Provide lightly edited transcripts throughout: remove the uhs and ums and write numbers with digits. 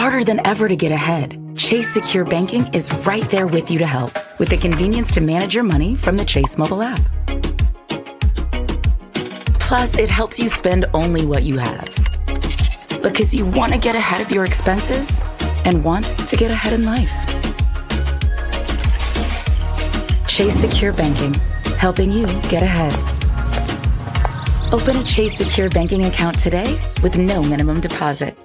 harder than ever to get ahead, Chase Secure Banking is right there with you to help with the convenience to manage your money from the Chase mobile app. Plus, it helps you spend only what you have. Because you want to get ahead of your expenses and want to get ahead in life. Chase Secure Banking, helping you get ahead. Open a Chase Secure Banking account today with no minimum deposit.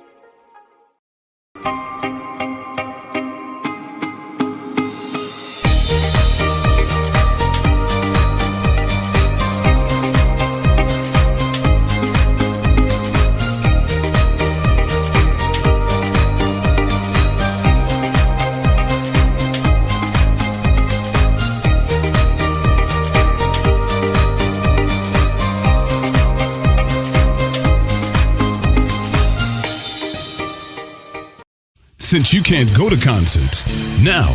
Since you can't go to concerts, now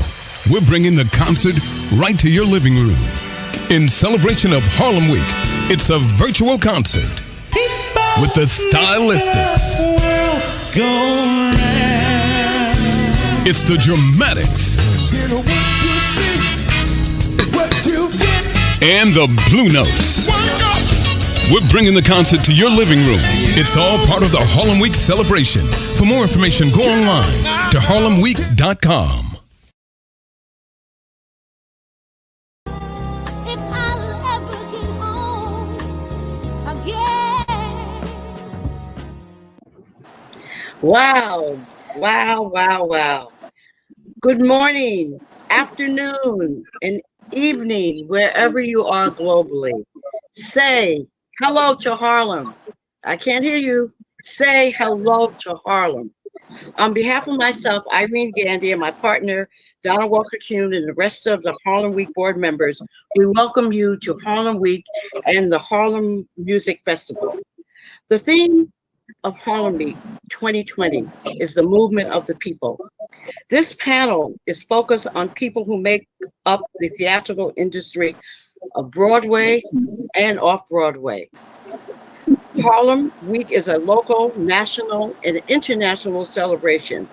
we're bringing the concert right to your living room. In celebration of Harlem Week, it's a virtual concert with the Stylistics. It's the Dramatics. And the Blue Notes. We're bringing the concert to your living room. It's all part of the Harlem Week celebration. For more information, go online to harlemweek.com. If I'll ever get home again. Wow, wow, wow, wow. Good morning, afternoon, and evening, wherever you are globally. Say hello to Harlem. I can't hear you. Say hello to Harlem. On behalf of myself, Irene Gandy, and my partner, Donna Walker-Kuhn, and the rest of the Harlem Week board members, we welcome you to Harlem Week and the Harlem Music Festival. The theme of Harlem Week 2020 is the movement of the people. This panel is focused on people who make up the theatrical industry of Broadway and off-Broadway. Harlem Week is a local, national, and international celebration.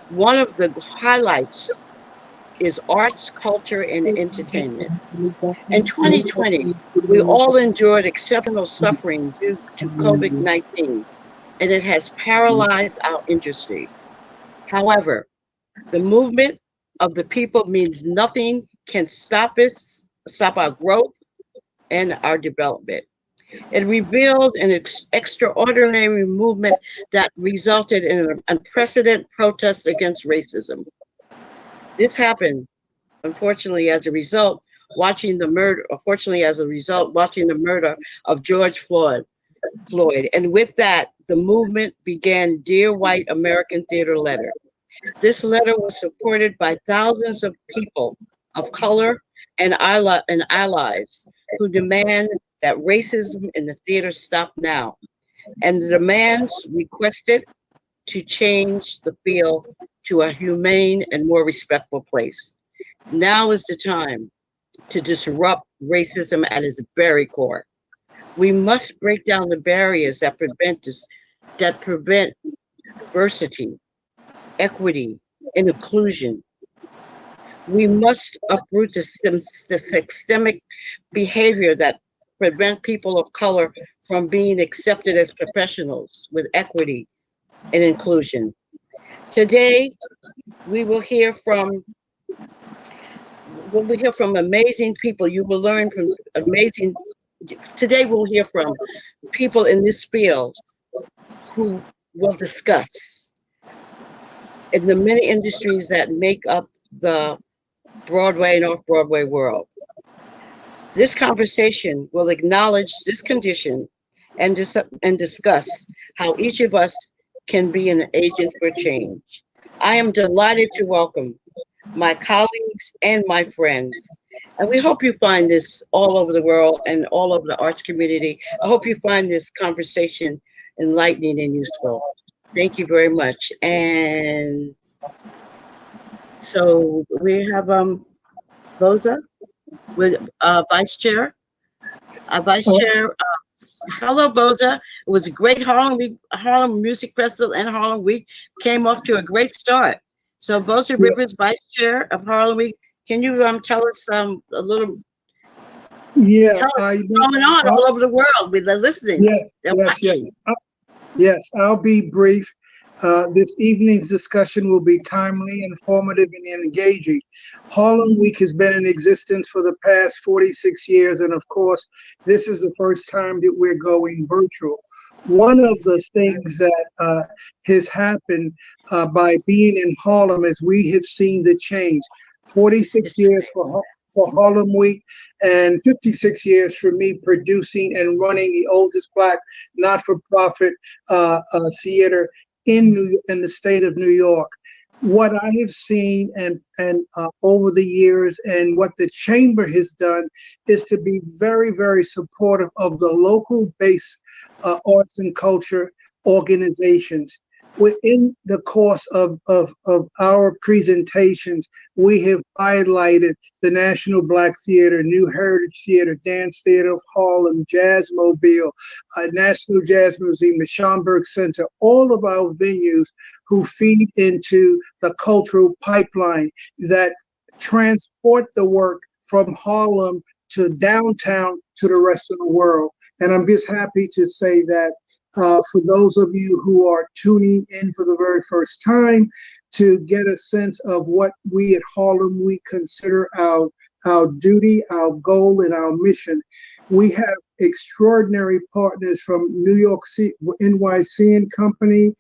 One of the highlights is arts, culture, and entertainment. In 2020, we all endured exceptional suffering due to COVID-19, and it has paralyzed our industry. However, the movement of the people means nothing can stop our growth and our development. It revealed an extraordinary movement that resulted in an unprecedented protest against racism. This happened, unfortunately, as a result, watching the murder of George Floyd. And with that, the movement began Dear White American Theater Letter. This letter was supported by thousands of people of color and allies who demand that racism in the theater stop now. And the demands requested to change the field to a humane and more respectful place. Now is the time to disrupt racism at its very core. We must break down the barriers that prevent diversity, equity, and inclusion. We must uproot the systemic behavior that prevent people of color from being accepted as professionals with equity and inclusion. Today, we will hear from amazing people. You will learn from amazing. Today, we'll hear from people in this field who will discuss in the many industries that make up the Broadway and off-Broadway world. This conversation will acknowledge this condition and discuss how each of us can be an agent for change. I am delighted to welcome my colleagues and my friends. And we hope you find this all over the world and all over the arts community. I hope you find this conversation enlightening and useful. Thank you very much. And so we have Boza with Vice Chair. Vice Chair Hello, Boza. It was a great Harlem Music Festival and Harlem Week. Came off to a great start. So, Boza Yeah, Rivers, Vice Chair of Harlem Week, can you tell us a little, yeah, tell us I what's know. going on all over the world? We're listening Yes, and yes, yes. watching. Yes, I'll be brief. This evening's discussion will be timely, informative, and engaging. Harlem Week has been in existence for the past 46 years, and of course, this is the first time that we're going virtual. One of the things that has happened by being in Harlem is we have seen the change. 46 It's years for Harlem Week, and 56 years for me producing and running the oldest Black not-for-profit theater in the state of New York. What I have seen and over the years, and what the chamber has done, is to be very, very supportive of the local base arts and culture organizations. Within the course of our presentations, we have highlighted the National Black Theater, New Heritage Theater, Dance Theater of Harlem, Jazzmobile, National Jazz Museum, the Schomburg Center, all of our venues who feed into the cultural pipeline that transport the work from Harlem to downtown to the rest of the world. And I'm just happy to say that for those of you who are tuning in for the very first time, to get a sense of what we at Harlem Week consider our duty, our goal, and our mission. We have extraordinary partners from New York City, NYC and Company,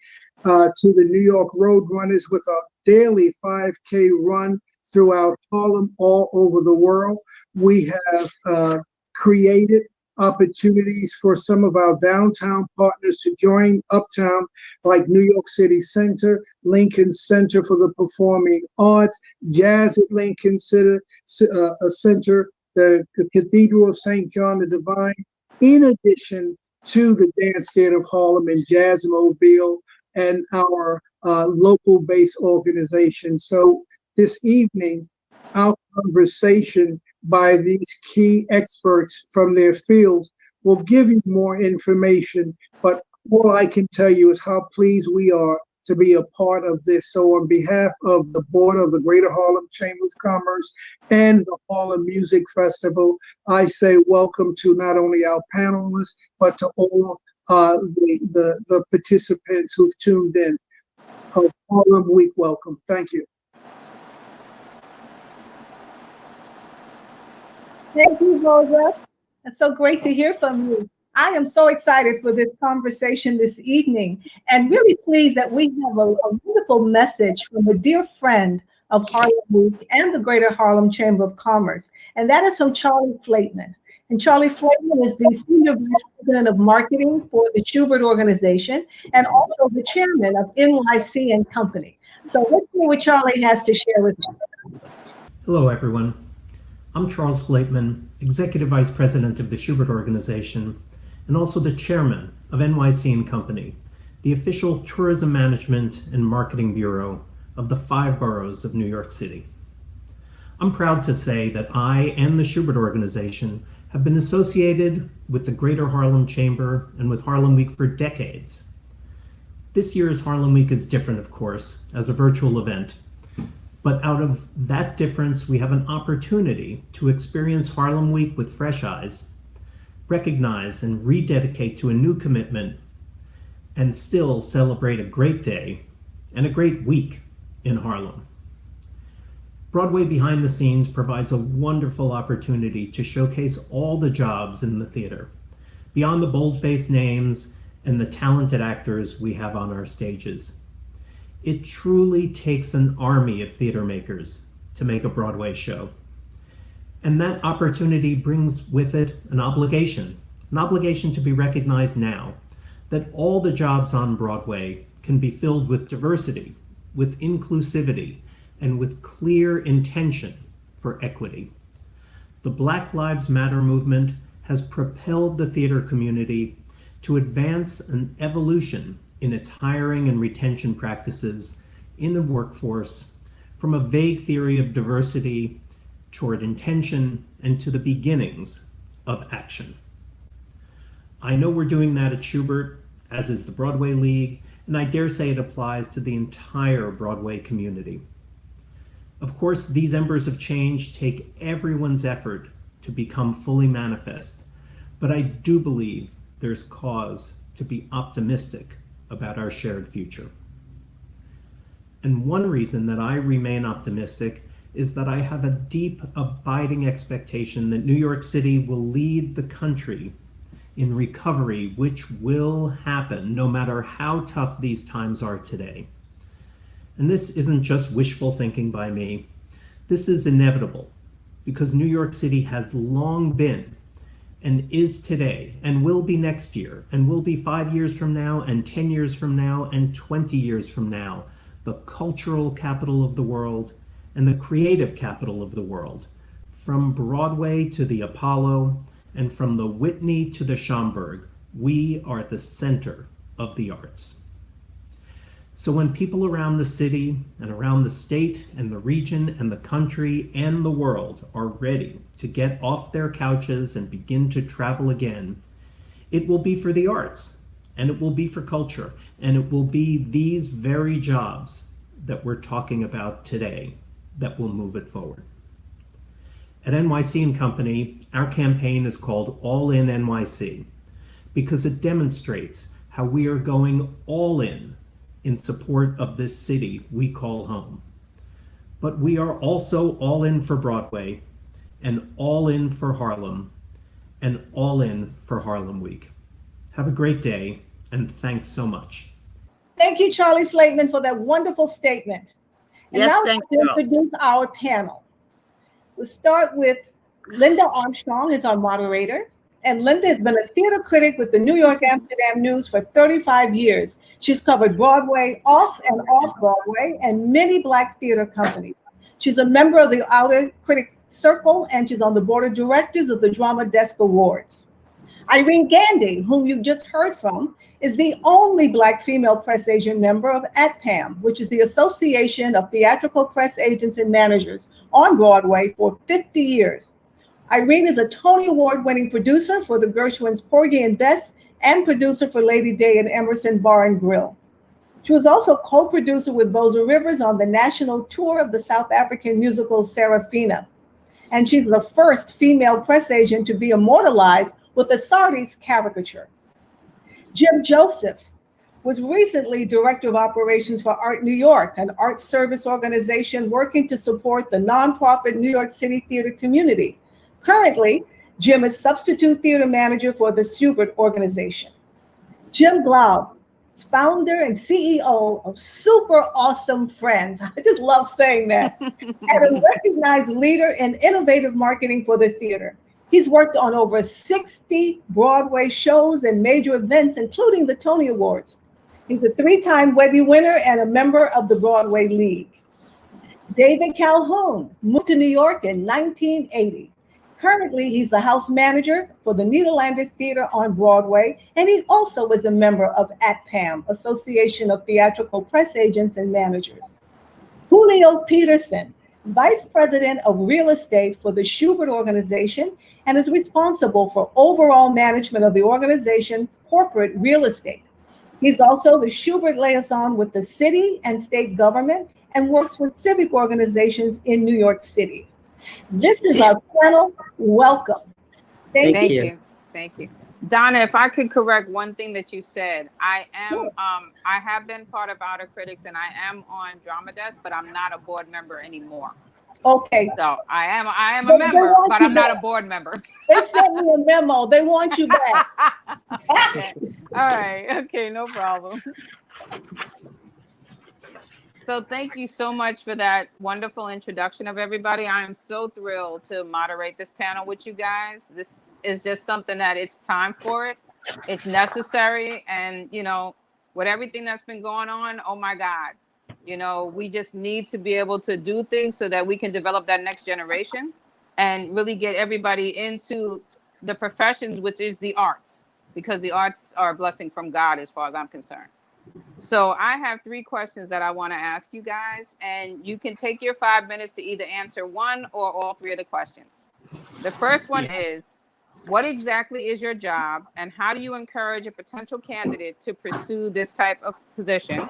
to the New York Road Runners with a daily 5K run throughout Harlem, all over the world. We have created opportunities for some of our downtown partners to join uptown, like New York City Center, Lincoln Center for the Performing Arts, Jazz at Lincoln Center, the Cathedral of St. John the Divine, in addition to the Dance Theater of Harlem and Jazzmobile and our local base organization. So this evening, our conversation by these key experts from their fields will give you more information, but all I can tell you is how pleased we are to be a part of this. So on behalf of the board of the Greater Harlem Chamber of Commerce and the Harlem Music Festival, I say welcome to not only our panelists, but to all the participants who've tuned in. Harlem Week, welcome. Thank you. Thank you, Rosa. It's so great to hear from you. I am so excited for this conversation this evening and really pleased that we have a wonderful message from a dear friend of Harlem Week and the Greater Harlem Chamber of Commerce, and that is from Charlie Flateman. And Charlie Flateman is the Senior Vice President of Marketing for the Schubert Organization and also the Chairman of NYC and Company. So let's see what Charlie has to share with us. Hello, everyone. I'm Charles Flateman, Executive Vice President of the Schubert Organization, and also the Chairman of NYC and Company, the official tourism management and marketing bureau of the 5 boroughs of New York City. I'm proud to say that I and the Schubert Organization have been associated with the Greater Harlem Chamber and with Harlem Week for decades. This year's Harlem Week is different, of course, as a virtual event. But out of that difference, we have an opportunity to experience Harlem Week with fresh eyes, recognize and rededicate to a new commitment, and still celebrate a great day and a great week in Harlem. Broadway Behind the Scenes provides a wonderful opportunity to showcase all the jobs in the theater, beyond the bold-faced names and the talented actors we have on our stages. It truly takes an army of theater makers to make a Broadway show. And that opportunity brings with it an obligation to be recognized now, that all the jobs on Broadway can be filled with diversity, with inclusivity, and with clear intention for equity. The Black Lives Matter movement has propelled the theater community to advance an evolution in its hiring and retention practices in the workforce, from a vague theory of diversity toward intention and to the beginnings of action. I know we're doing that at Schubert, as is the Broadway League, and I dare say it applies to the entire Broadway community. Of course, these embers of change take everyone's effort to become fully manifest, but I do believe there's cause to be optimistic about our shared future. And one reason that I remain optimistic is that I have a deep, abiding expectation that New York City will lead the country in recovery, which will happen no matter how tough these times are today. And this isn't just wishful thinking by me. This is inevitable because New York City has long been and is today and will be next year and will be 5 years from now and 10 years from now and 20 years from now, the cultural capital of the world and the creative capital of the world, from Broadway to the Apollo and from the Whitney to the Schomburg. We are at the center of the arts. So when people around the city and around the state and the region and the country and the world are ready to get off their couches and begin to travel again, it will be for the arts, and it will be for culture, and it will be these very jobs that we're talking about today that will move it forward. At NYC & Company, our campaign is called All In NYC because it demonstrates how we are going all in support of this city we call home. But we are also all in for Broadway and all in for Harlem and all in for Harlem Week. Have a great day and thanks so much. Thank you, Charlie Flateman, for that wonderful statement. And Yes, now thank let's you. introduce our panel. We'll start with Linda Armstrong as our moderator. And Linda has been a theater critic with the New York Amsterdam News for 35 years. She's covered Broadway, off and off Broadway, and many Black theater companies. She's a member of the Outer Critic Circle, and she's on the board of directors of the Drama Desk Awards. Irene Gandy, whom you just heard from, is the only Black female press agent member of ATPAM, which is the Association of Theatrical Press Agents and Managers on Broadway for 50 years. Irene is a Tony Award-winning producer for the Gershwins' Porgy and Bess and producer for Lady Day and Emerson Bar and Grill. She was also co-producer with Boza Rivers on the national tour of the South African musical Serafina. And she's the first female press agent to be immortalized with the Sardis caricature. Jim Joseph was recently Director of Operations for Art New York, an art service organization working to support the nonprofit New York City theater community. Currently, Jim is substitute theater manager for the Schubert organization. Jim Blau is founder and CEO of Super Awesome Friends. I just love saying that. And a recognized leader in innovative marketing for the theater. He's worked on over 60 Broadway shows and major events, including the Tony Awards. He's a 3-time Webby winner and a member of the Broadway League. David Calhoun moved to New York in 1980. Currently, he's the house manager for the Nederlander Theater on Broadway, and he also is a member of ATPAM, Association of Theatrical Press Agents and Managers. Julio Peterson, Vice President of Real Estate for the Schubert Organization, and is responsible for overall management of the organization's corporate real estate. He's also the Schubert liaison with the city and state government and works with civic organizations in New York City. This is our panel. Welcome. Thank you. Thank you. Donna, if I could correct one thing that you said, I have been part of Outer Critics and I am on Drama Desk, but I'm not a board member anymore. Okay. So I am a member, but I'm not a board member. They sent me a memo. They want you back. Okay. All right. Okay, no problem. So thank you so much for that wonderful introduction of everybody. I am so thrilled to moderate this panel with you guys. This is just something that it's time for it. It's necessary. And, you know, with everything that's been going on, oh my God, you know, we just need to be able to do things so that we can develop that next generation and really get everybody into the professions, which is the arts, because the arts are a blessing from God as far as I'm concerned. So I have 3 questions that I want to ask you guys, and you can take your 5 minutes to either answer one or all 3 of the questions. The first one is, What exactly is your job, and how do you encourage a potential candidate to pursue this type of position?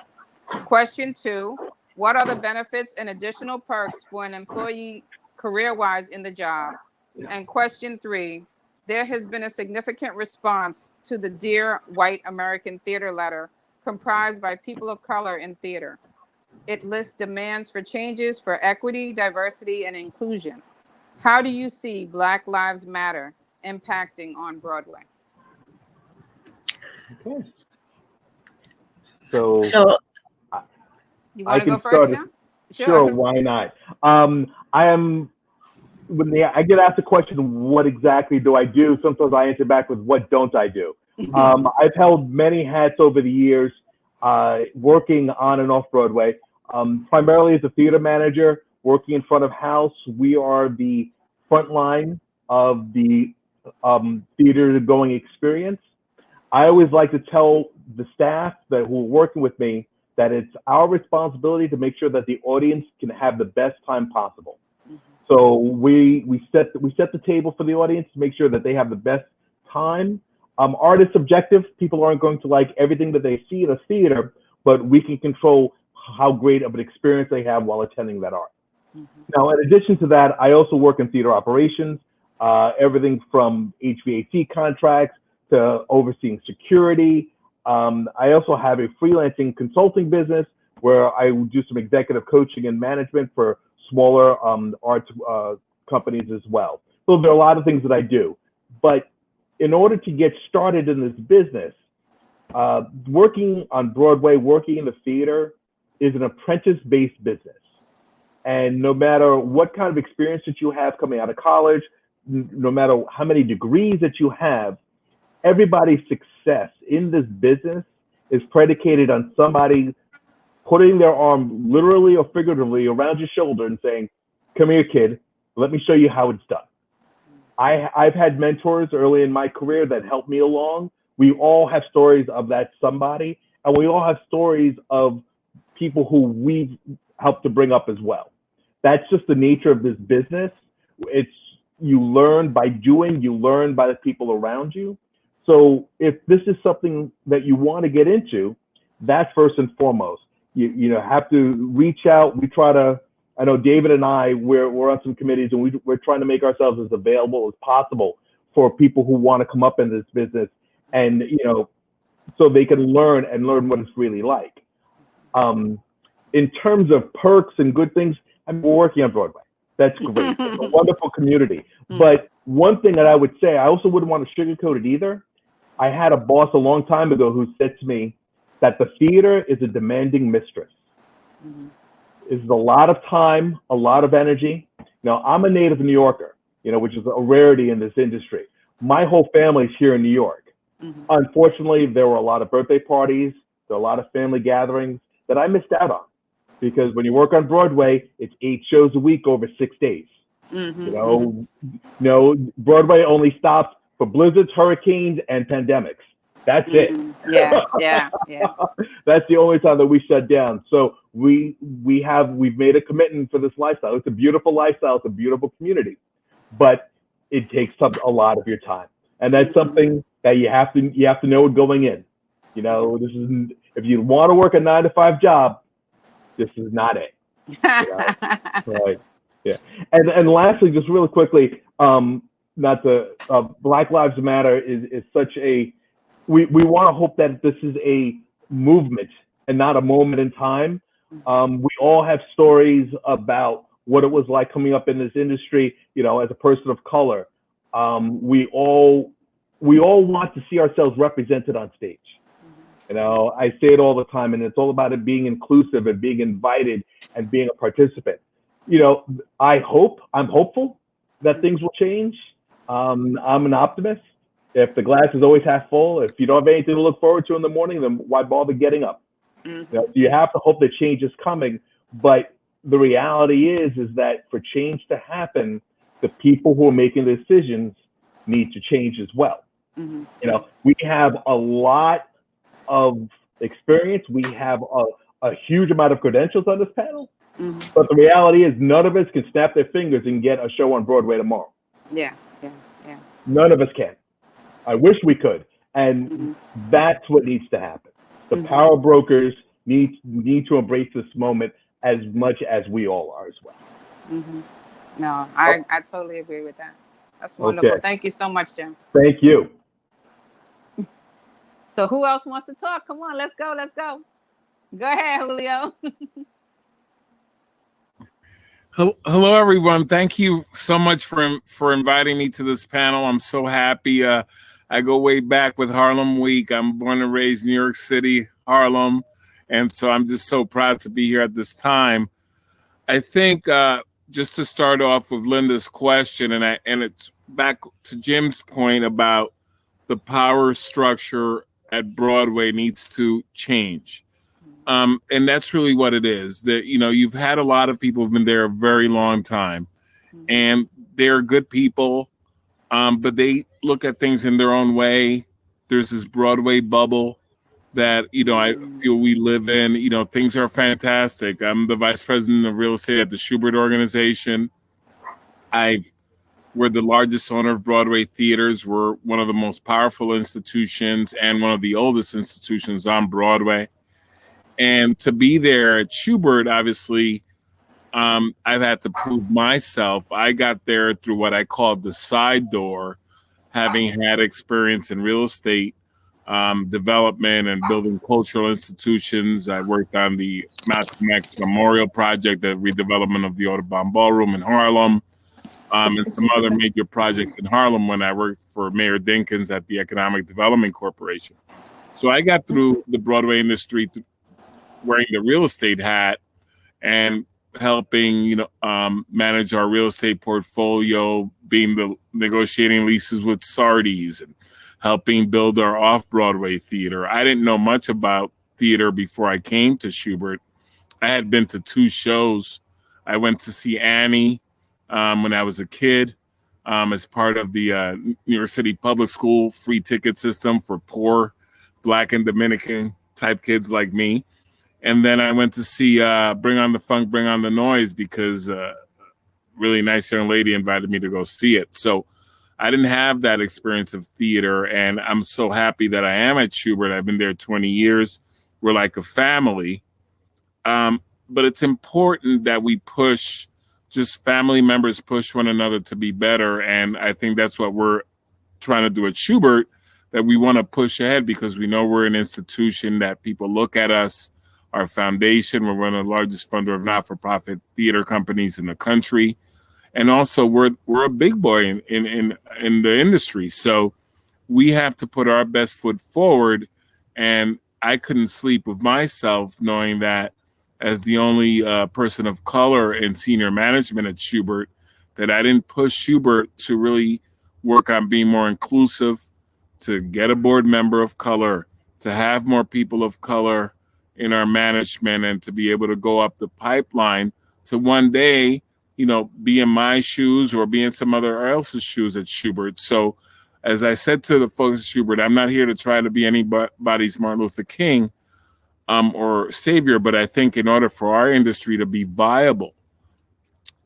Question 2, what are the benefits and additional perks for an employee career-wise in the job? And question 3, there has been a significant response to the Dear White American Theater letter comprised by people of color in theater. It lists demands for changes for equity, diversity, and inclusion. How do you see Black Lives Matter impacting on Broadway? Okay. So So You I want to go can first, start. John? Sure, why not? I am I get asked the question, what exactly do I do? Sometimes I answer back with, what don't I do? I've held many hats over the years, working on and off Broadway, primarily as a theater manager, working in front of house. We are the front line of the theater going experience. I always like to tell the staff that who are working with me that it's our responsibility to make sure that the audience can have the best time possible. So we set the table for the audience to make sure that they have the best time. Art is subjective. People aren't going to like everything that they see in a theater, but we can control how great of an experience they have while attending that art. Now, in addition to that, I also work in theater operations, everything from HVAC contracts to overseeing security. I also have a freelancing consulting business where I do some executive coaching and management for smaller art companies as well. So there are a lot of things that I do. But in order to get started in this business, working on Broadway, working in the theater is an apprentice-based business. And no matter what kind of experience that you have coming out of college, no matter how many degrees that you have, everybody's success in this business is predicated on somebody putting their arm literally or figuratively around your shoulder and saying, come here, kid, let me show you how it's done. I've had mentors early in my career that helped me along. We all have stories of that somebody, and we all have stories of people who we've helped to bring up as well. That's just the nature of this business. It's, you learn by doing, you learn by the people around you. So if this is something that you want to get into, that's first and foremost. You have to reach out. We try to, I know David and I, we're on some committees, and we're trying to make ourselves as available as possible for people who want to come up in this business, and so they can learn what it's really like. In terms of perks and good things, I'm working on Broadway. That's great. It's a wonderful community. But one thing that I would say, I also wouldn't want to sugarcoat it either. I had a boss a long time ago who said to me that the theater is a demanding mistress. It's a lot of time, a lot of energy. Now, I'm a native New Yorker, which is a rarity in this industry. My whole family's here in New York. Unfortunately, there were a lot of birthday parties, there were a lot of family gatherings that I missed out on, because when you work on Broadway, it's 8 shows a week over 6 days. Broadway only stops for blizzards, hurricanes, and pandemics. That's it. Yeah. That's the only time that we shut down. So we've made a commitment for this lifestyle. It's a beautiful lifestyle. It's a beautiful community, but it takes a lot of your time, and that's something that you have to know going in. This is, if you want to work a 9-to-5 job, this is not it. Right? Yeah. And lastly, just really quickly, Black Lives Matter is such a, we want to hope that this is a movement and not a moment in time. We all have stories about what it was like coming up in this industry, as a person of color. We all want to see ourselves represented on stage. I say it all the time, and it's all about it being inclusive and being invited and being a participant. I'm hopeful that things will change. I'm an optimist. If the glass is always half full, if you don't have anything to look forward to in the morning, then why bother getting up? You have to hope that change is coming. But the reality is that for change to happen, the people who are making the decisions need to change as well. We have a lot of experience. We have a huge amount of credentials on this panel. But the reality is none of us can snap their fingers and get a show on Broadway tomorrow. Yeah. None of us can. I wish we could. And that's what needs to happen. The power brokers need to embrace this moment as much as we all are as well. No, I totally agree with that. That's wonderful. Okay. Thank you so much, Jim. Thank you. So who else wants to talk? Come on, let's go. Let's go. Go ahead, Julio. Hello, everyone. Thank you so much for inviting me to this panel. I'm so happy. I go way back with Harlem Week. I'm born and raised in New York City, Harlem. And so I'm just so proud to be here at this time. I think just to start off with Linda's question, and it's back to Jim's point about the power structure at Broadway needs to change. And that's really what it is. That, you know, you've had a lot of people who've been there a very long time, and they're good people, but they look at things in their own way. There's this Broadway bubble that, you know, I feel we live in. You know, things are fantastic. I'm the vice president of real estate at the Schubert Organization. We're the largest owner of Broadway theaters. We're one of the most powerful institutions and one of the oldest institutions on Broadway. And to be there at Schubert, obviously, I've had to prove myself. I got there through what I call the side door, having had experience in real estate development and building cultural institutions. I worked on the Malcolm X Memorial Project, the redevelopment of the Audubon Ballroom in Harlem, and some other major projects in Harlem when I worked for Mayor Dinkins at the Economic Development Corporation. So I got through the Broadway industry wearing the real estate hat and helping, you know, manage our real estate portfolio, being the negotiating leases with Sardi's and helping build our off-Broadway theater. I didn't know much about theater before I came to Schubert. I had been to 2 shows. I went to see Annie when I was a kid as part of the New York City public school free ticket system for poor Black and Dominican type kids like me. And then I went to see Bring on the Funk, Bring on the Noise because a really nice young lady invited me to go see it. So I didn't have that experience of theater, and I'm so happy that I am at Schubert. I've been there 20 years. We're like a family. But it's important that we push, just family members push one another to be better. And I think that's what we're trying to do at Schubert, that we want to push ahead because we know we're an institution that people look at us. Our foundation, we're one of the largest funder of not-for-profit theater companies in the country. And also we're a big boy in the industry. So we have to put our best foot forward. And I couldn't sleep with myself knowing that as the only person of color in senior management at Schubert, that I didn't push Schubert to really work on being more inclusive, to get a board member of color, to have more people of color in our management, and to be able to go up the pipeline to one day, you know, be in my shoes or be in some other else's shoes at Schubert. So as I said to the folks at Schubert, I'm not here to try to be anybody's Martin Luther King or savior, but I think in order for our industry to be viable,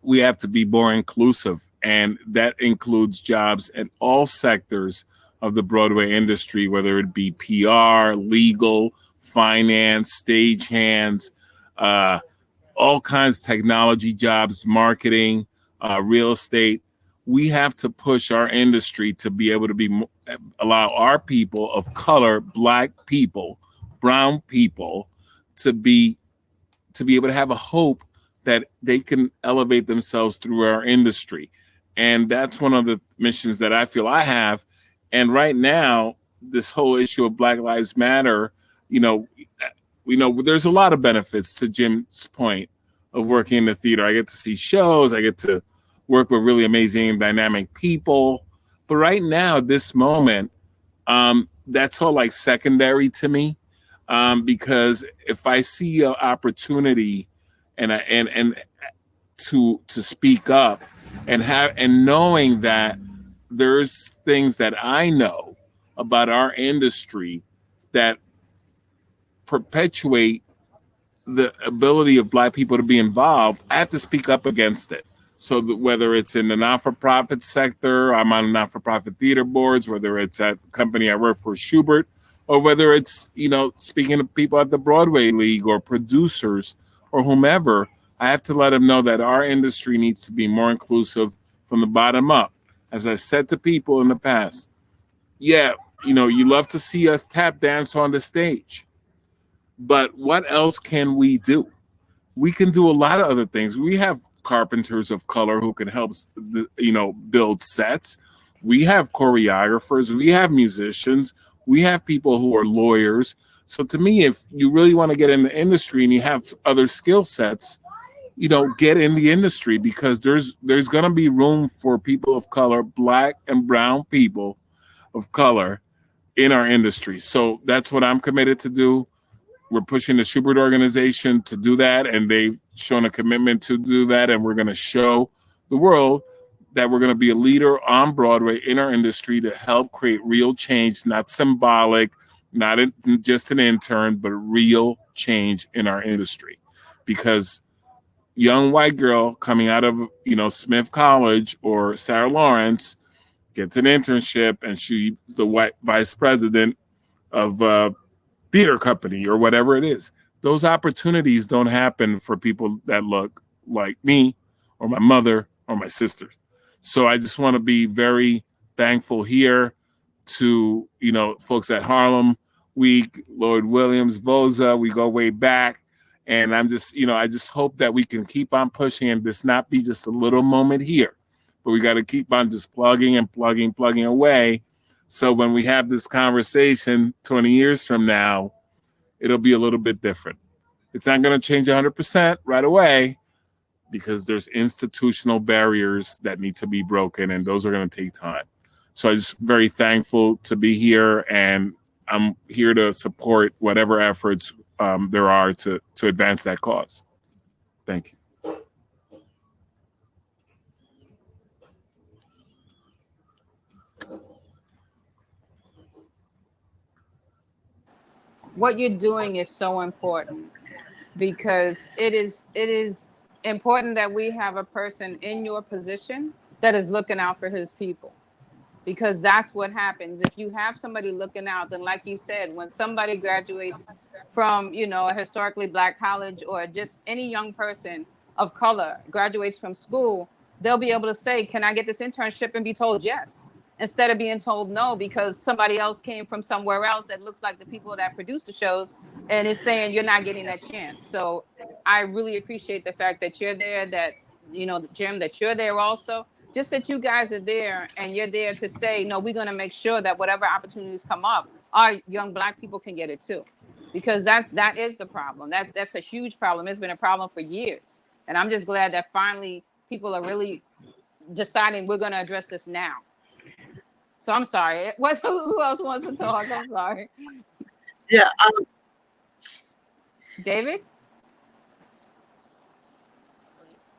we have to be more inclusive. And that includes jobs in all sectors of the Broadway industry, whether it be PR, legal, finance, stagehands, all kinds of technology jobs, marketing, real estate. We have to push our industry to be able to allow our people of color, Black people, brown people, to be able to have a hope that they can elevate themselves through our industry. And that's one of the missions that I feel I have. And right now, this whole issue of Black Lives Matter, you know, there's a lot of benefits to Jim's point of working in the theater. I get to see shows, I get to work with really amazing and dynamic people. But right now, this moment, that's all like secondary to me, because if I see an opportunity and to speak up and knowing that there's things that I know about our industry that perpetuate the ability of Black people to be involved, I have to speak up against it. So that whether it's in the not-for-profit sector, I'm on not-for-profit theater boards, whether it's at the company I work for, Schubert, or whether it's, speaking to people at the Broadway League or producers or whomever, I have to let them know that our industry needs to be more inclusive from the bottom up. As I said to people in the past, yeah, you love to see us tap dance on the stage, but what else can we do? We can do a lot of other things. We have carpenters of color who can help, build sets. We have choreographers. We have musicians. We have people who are lawyers. So to me, if you really want to get in the industry and you have other skill sets, get in the industry, because there's going to be room for people of color, Black and brown people of color in our industry. So that's what I'm committed to do. We're pushing the Schubert organization to do that, and they've shown a commitment to do that. And we're going to show the world that we're going to be a leader on Broadway in our industry to help create real change, not symbolic, not just an intern, but real change in our industry. Because young white girl coming out of, Smith College or Sarah Lawrence gets an internship, and she's the white vice president of theater company or whatever it is. Those opportunities don't happen for people that look like me or my mother or my sister. So I just want to be very thankful here to, folks at Harlem Week, Lloyd Williams, Voza. We go way back. And I'm just, I just hope that we can keep on pushing and this not be just a little moment here, but we got to keep on just plugging away. So when we have this conversation 20 years from now, it'll be a little bit different. It's not going to change 100% right away, because there's institutional barriers that need to be broken, and those are going to take time. So I'm just very thankful to be here, and I'm here to support whatever efforts there are to advance that cause. Thank you. What you're doing is so important, because it is important that we have a person in your position that is looking out for his people, because that's what happens. If you have somebody looking out, then like you said, when somebody graduates from, a historically Black college, or just any young person of color graduates from school, they'll be able to say, can I get this internship, and be told yes, instead of being told no because somebody else came from somewhere else that looks like the people that produce the shows and is saying you're not getting that chance. So I really appreciate the fact that you're there, that, Jim, that you're there also. Just that you guys are there, and you're there to say, no, we're going to make sure that whatever opportunities come up, our young Black people can get it too. Because that is the problem. That's a huge problem. It's been a problem for years. And I'm just glad that finally people are really deciding we're going to address this now. So I'm sorry. Who else wants to talk? I'm sorry. Yeah. David?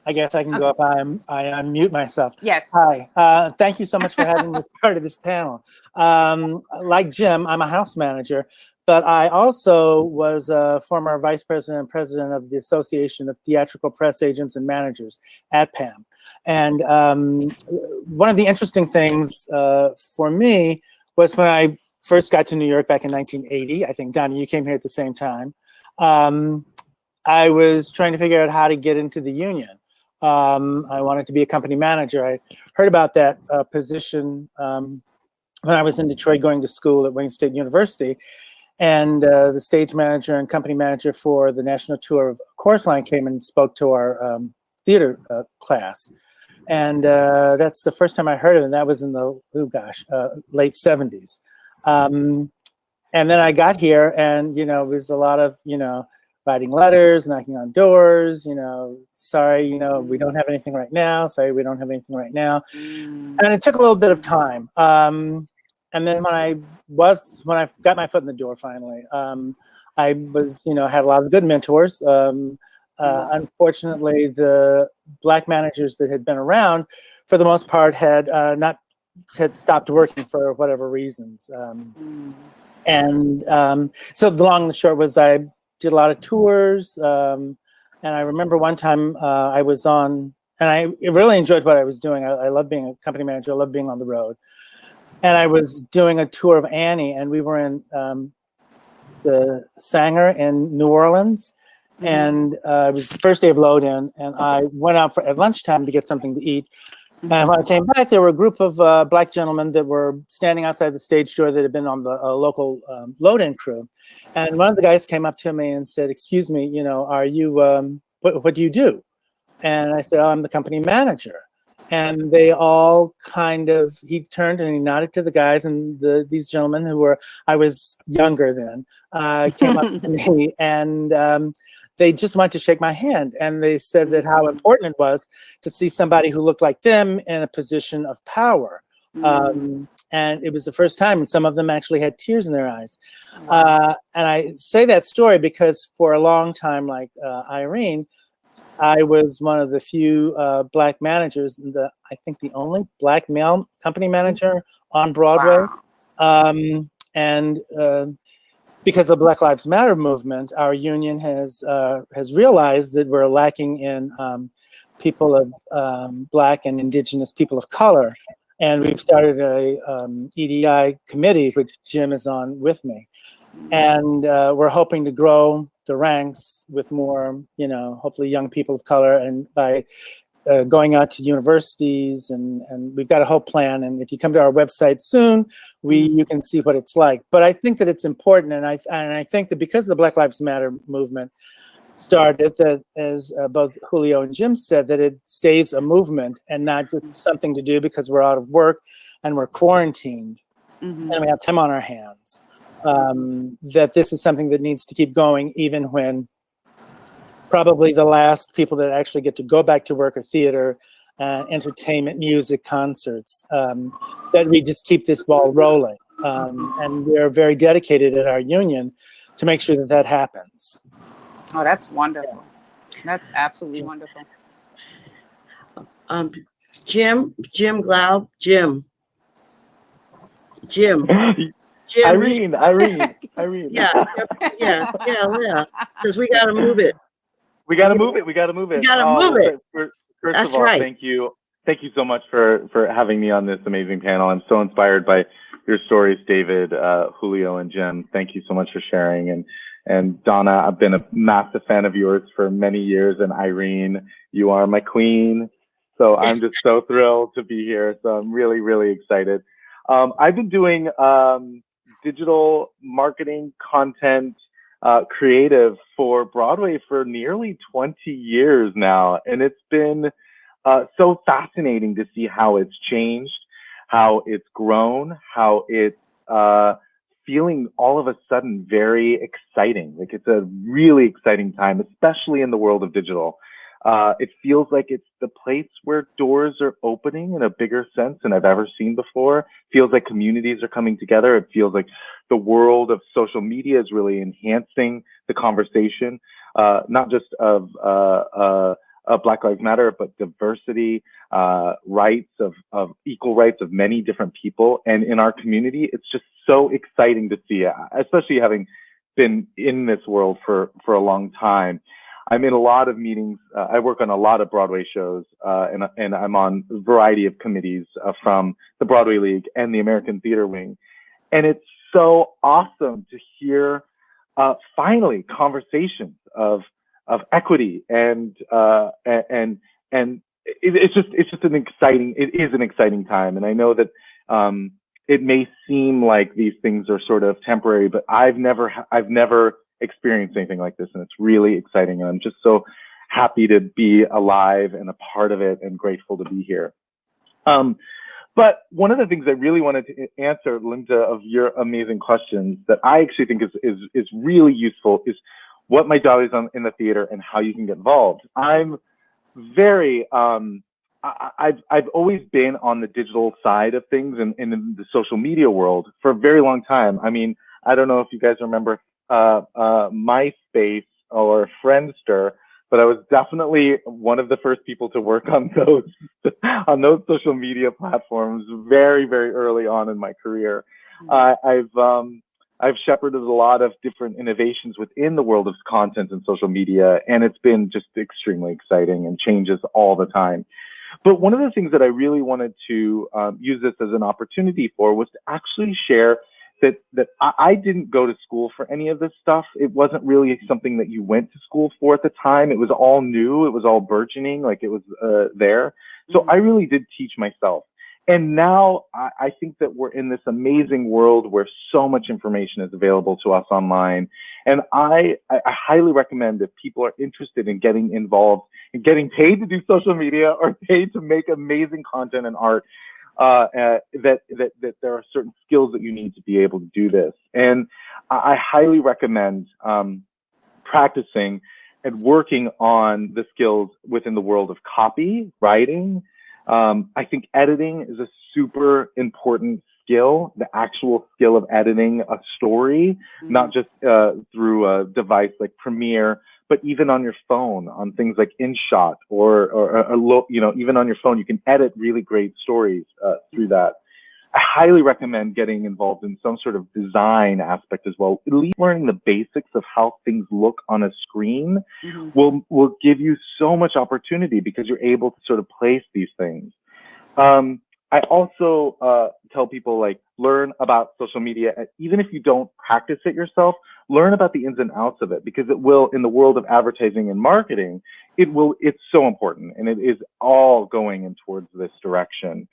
I guess I can go up. I unmute myself. Yes. Hi. Thank you so much for having me part of this panel. Like Jim, I'm a house manager, but I also was a former vice president and president of the Association of Theatrical Press Agents and Managers at PAM. And one of the interesting things for me was when I first got to New York back in 1980. I think, Donnie, you came here at the same time. I was trying to figure out how to get into the union. I wanted to be a company manager. I heard about that position when I was in Detroit going to school at Wayne State University. And the stage manager and company manager for the national tour of Chorus Line came and spoke to our theater class. And that's the first time I heard of it. And that was in the, late 70s. And then I got here, and, it was a lot of, writing letters, knocking on doors, sorry, we don't have anything right now. Sorry, we don't have anything right now. And it took a little bit of time. And then when I got my foot in the door finally, I was, had a lot of good mentors. Unfortunately, the Black managers that had been around, for the most part, had stopped working for whatever reasons. And so the long and the short was I did a lot of tours. And I remember one time I was on And I really enjoyed what I was doing. I love being a company manager. I love being on the road. And I was doing a tour of Annie, and we were in the Sanger in New Orleans. And it was the first day of load-in, and I went out at lunchtime to get something to eat. And when I came back, there were a group of Black gentlemen that were standing outside the stage door that had been on the local load-in crew. And one of the guys came up to me and said, "Excuse me, you know, are you, what do you do?" And I said, "Oh, I'm the company manager." And they all he turned and he nodded to the guys, and these gentlemen who were, I was younger then, came up to me, and they just wanted to shake my hand. And they said that how important it was to see somebody who looked like them in a position of power. And it was the first time, and some of them actually had tears in their eyes. And I say that story because for a long time, like Irene, I was one of the few Black managers, I think the only Black male company manager on Broadway. Because of the Black Lives Matter movement, our union has realized that we're lacking in people of Black and Indigenous people of color. And we've started a EDI committee, which Jim is on with me. And we're hoping to grow the ranks with more, you know, hopefully young people of color, and by going out to universities, and we've got a whole plan. And if you come to our website soon, you can see what it's like. But I think that it's important, and I think that because the Black Lives Matter movement started, that as both Julio and Jim said, that it stays a movement and not just something to do because we're out of work and we're quarantined and we have time on our hands. That this is something that needs to keep going, even when probably the last people that actually get to go back to work are theater, entertainment, music, concerts, that we just keep this ball rolling. And we're very dedicated at our union to make sure that that happens. Oh, that's wonderful. That's absolutely wonderful. Jim Glau, Jim. Irene. Yeah. Because we got to move it. We got to move it. We got to move it. First That's of all, right. thank you so much for having me on this amazing panel. I'm so inspired by your stories, David, Julio, and Jim. Thank you so much for sharing. And Donna, I've been a massive fan of yours for many years. And Irene, you are my queen. So I'm just so thrilled to be here. So I'm really, really excited. I've been doing digital marketing, content, creative for Broadway for nearly 20 years now. And it's been so fascinating to see how it's changed, how it's grown, how it's feeling all of a sudden very exciting. Like, it's a really exciting time, especially in the world of digital. It feels like it's the place where doors are opening in a bigger sense than I've ever seen before. It feels like communities are coming together. It feels like the world of social media is really enhancing the conversation, not just of Black Lives Matter, but diversity, rights of equal rights of many different people. And in our community, it's just so exciting to see, especially having been in this world for a long time. I'm in a lot of meetings. I work on a lot of Broadway shows, and I'm on a variety of committees from the Broadway League and the American Theater Wing. And it's so awesome to hear finally conversations of equity and it's just an exciting time. And I know that it may seem like these things are sort of temporary, but I've never experienced anything like this, and it's really exciting. And I'm just so happy to be alive and a part of it, and grateful to be here. But one of the things I really wanted to answer, Linda, of your amazing questions that I actually think is really useful is what my job is in the theater and how you can get involved. I'm very, I've always been on the digital side of things and in the social media world for a very long time. I mean, I don't know if you guys remember MySpace or Friendster, but I was definitely one of the first people to work on those social media platforms very, very early on in my career. I've I've shepherded a lot of different innovations within the world of content and social media, and it's been just extremely exciting and changes all the time. But one of the things that I really wanted to use this as an opportunity for was to actually share that I didn't go to school for any of this stuff. It wasn't really something that you went to school for at the time. It was all new. It was all burgeoning, like it was there. So I really did teach myself. And now I think that we're in this amazing world where so much information is available to us online. And I highly recommend if people are interested in getting involved in getting paid to do social media or paid to make amazing content and art, that there are certain skills that you need to be able to do this. And I highly recommend practicing and working on the skills within the world of copy, writing. I think editing is a super important skill, the actual skill of editing a story, not just through a device like Premiere, but even on your phone, on things like InShot or even on your phone, you can edit really great stories through that. I highly recommend getting involved in some sort of design aspect as well. At least learning the basics of how things look on a screen will give you so much opportunity because you're able to sort of place these things. I also tell people, like, learn about social media. Even if you don't practice it yourself, learn about the ins and outs of it, because it will, in the world of advertising and marketing, it's so important, and it is all going in towards this direction.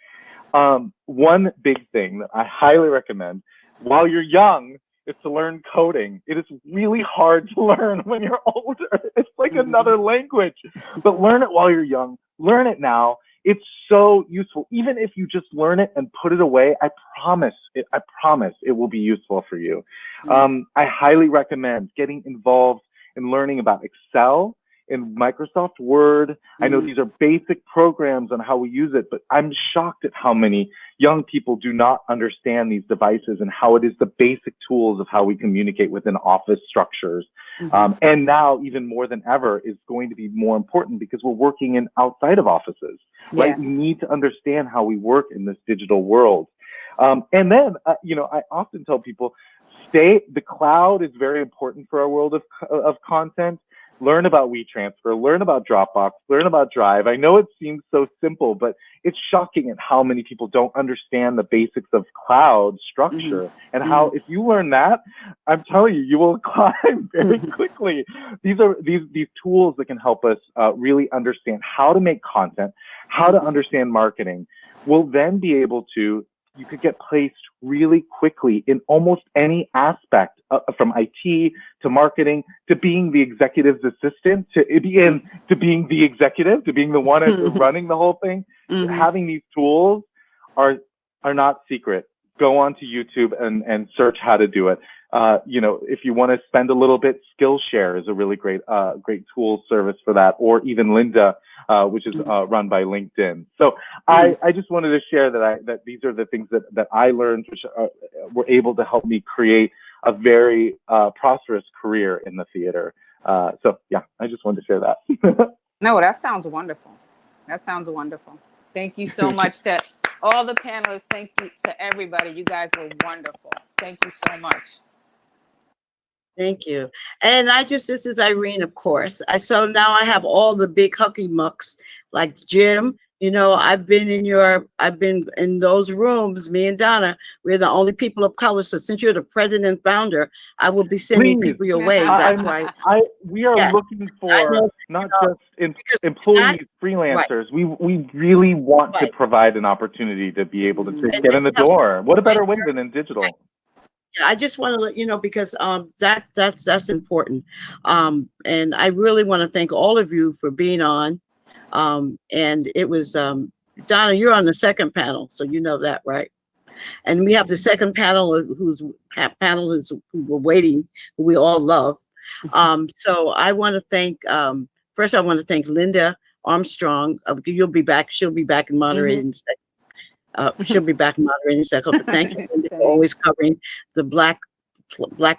One big thing that I highly recommend while you're young is to learn coding. It is really hard to learn when you're older. It's like another language, but learn it while you're young. Learn it now. It's so useful. Even if you just learn it and put it away, I promise it will be useful for you. I highly recommend getting involved in learning about Excel and Microsoft Word. I know these are basic programs on how we use it, but I'm shocked at how many young people do not understand these devices and how it is the basic tools of how we communicate within office structures. And now, even more than ever, is going to be more important because we're working in outside of offices, right? We need to understand how we work in this digital world. And then, I often tell people, the cloud is very important for our world of content. Learn about WeTransfer, learn about Dropbox, learn about Drive. I know it seems so simple, but it's shocking at how many people don't understand the basics of cloud structure and how, if you learn that, I'm telling you, you will climb very quickly. These are these tools that can help us really understand how to make content, how to understand marketing. We'll then be able to, you could get placed really quickly in almost any aspect, from IT to marketing to being the executive's assistant to being the executive, to being the one running the whole thing. Having these tools are not secret. Go onto YouTube and search how to do it. If you want to spend a little bit, Skillshare is a really great tool service for that, or even Lynda, which is run by LinkedIn. So I just wanted to share that these are the things that I learned, which were able to help me create a very prosperous career in the theater. So yeah, I just wanted to share that. No, that sounds wonderful. That sounds wonderful. Thank you so much to all the panelists. Thank you to everybody. You guys were wonderful. Thank you so much. Thank you. And this is Irene, of course. So now I have all the big hucky mucks like Jim. I've been in those rooms, me and Donna, we're the only people of color. So since you're the president and founder, I will be sending people your way. That's why we are looking for not just employees, freelancers. We really want to provide an opportunity to be able to get in the door. What a better way than in digital? Yeah, I just want to let you know, because that's important. And I really want to thank all of you for being on. And it was Donna, you're on the second panel, so you know that, right? And we have the second panel whose panelists who were waiting, who we all love. So I want to thank first I want to thank Linda Armstrong. You'll be back. She'll be back in moderating. She'll be back in moderating in a second. But thank you, Linda, for always covering the black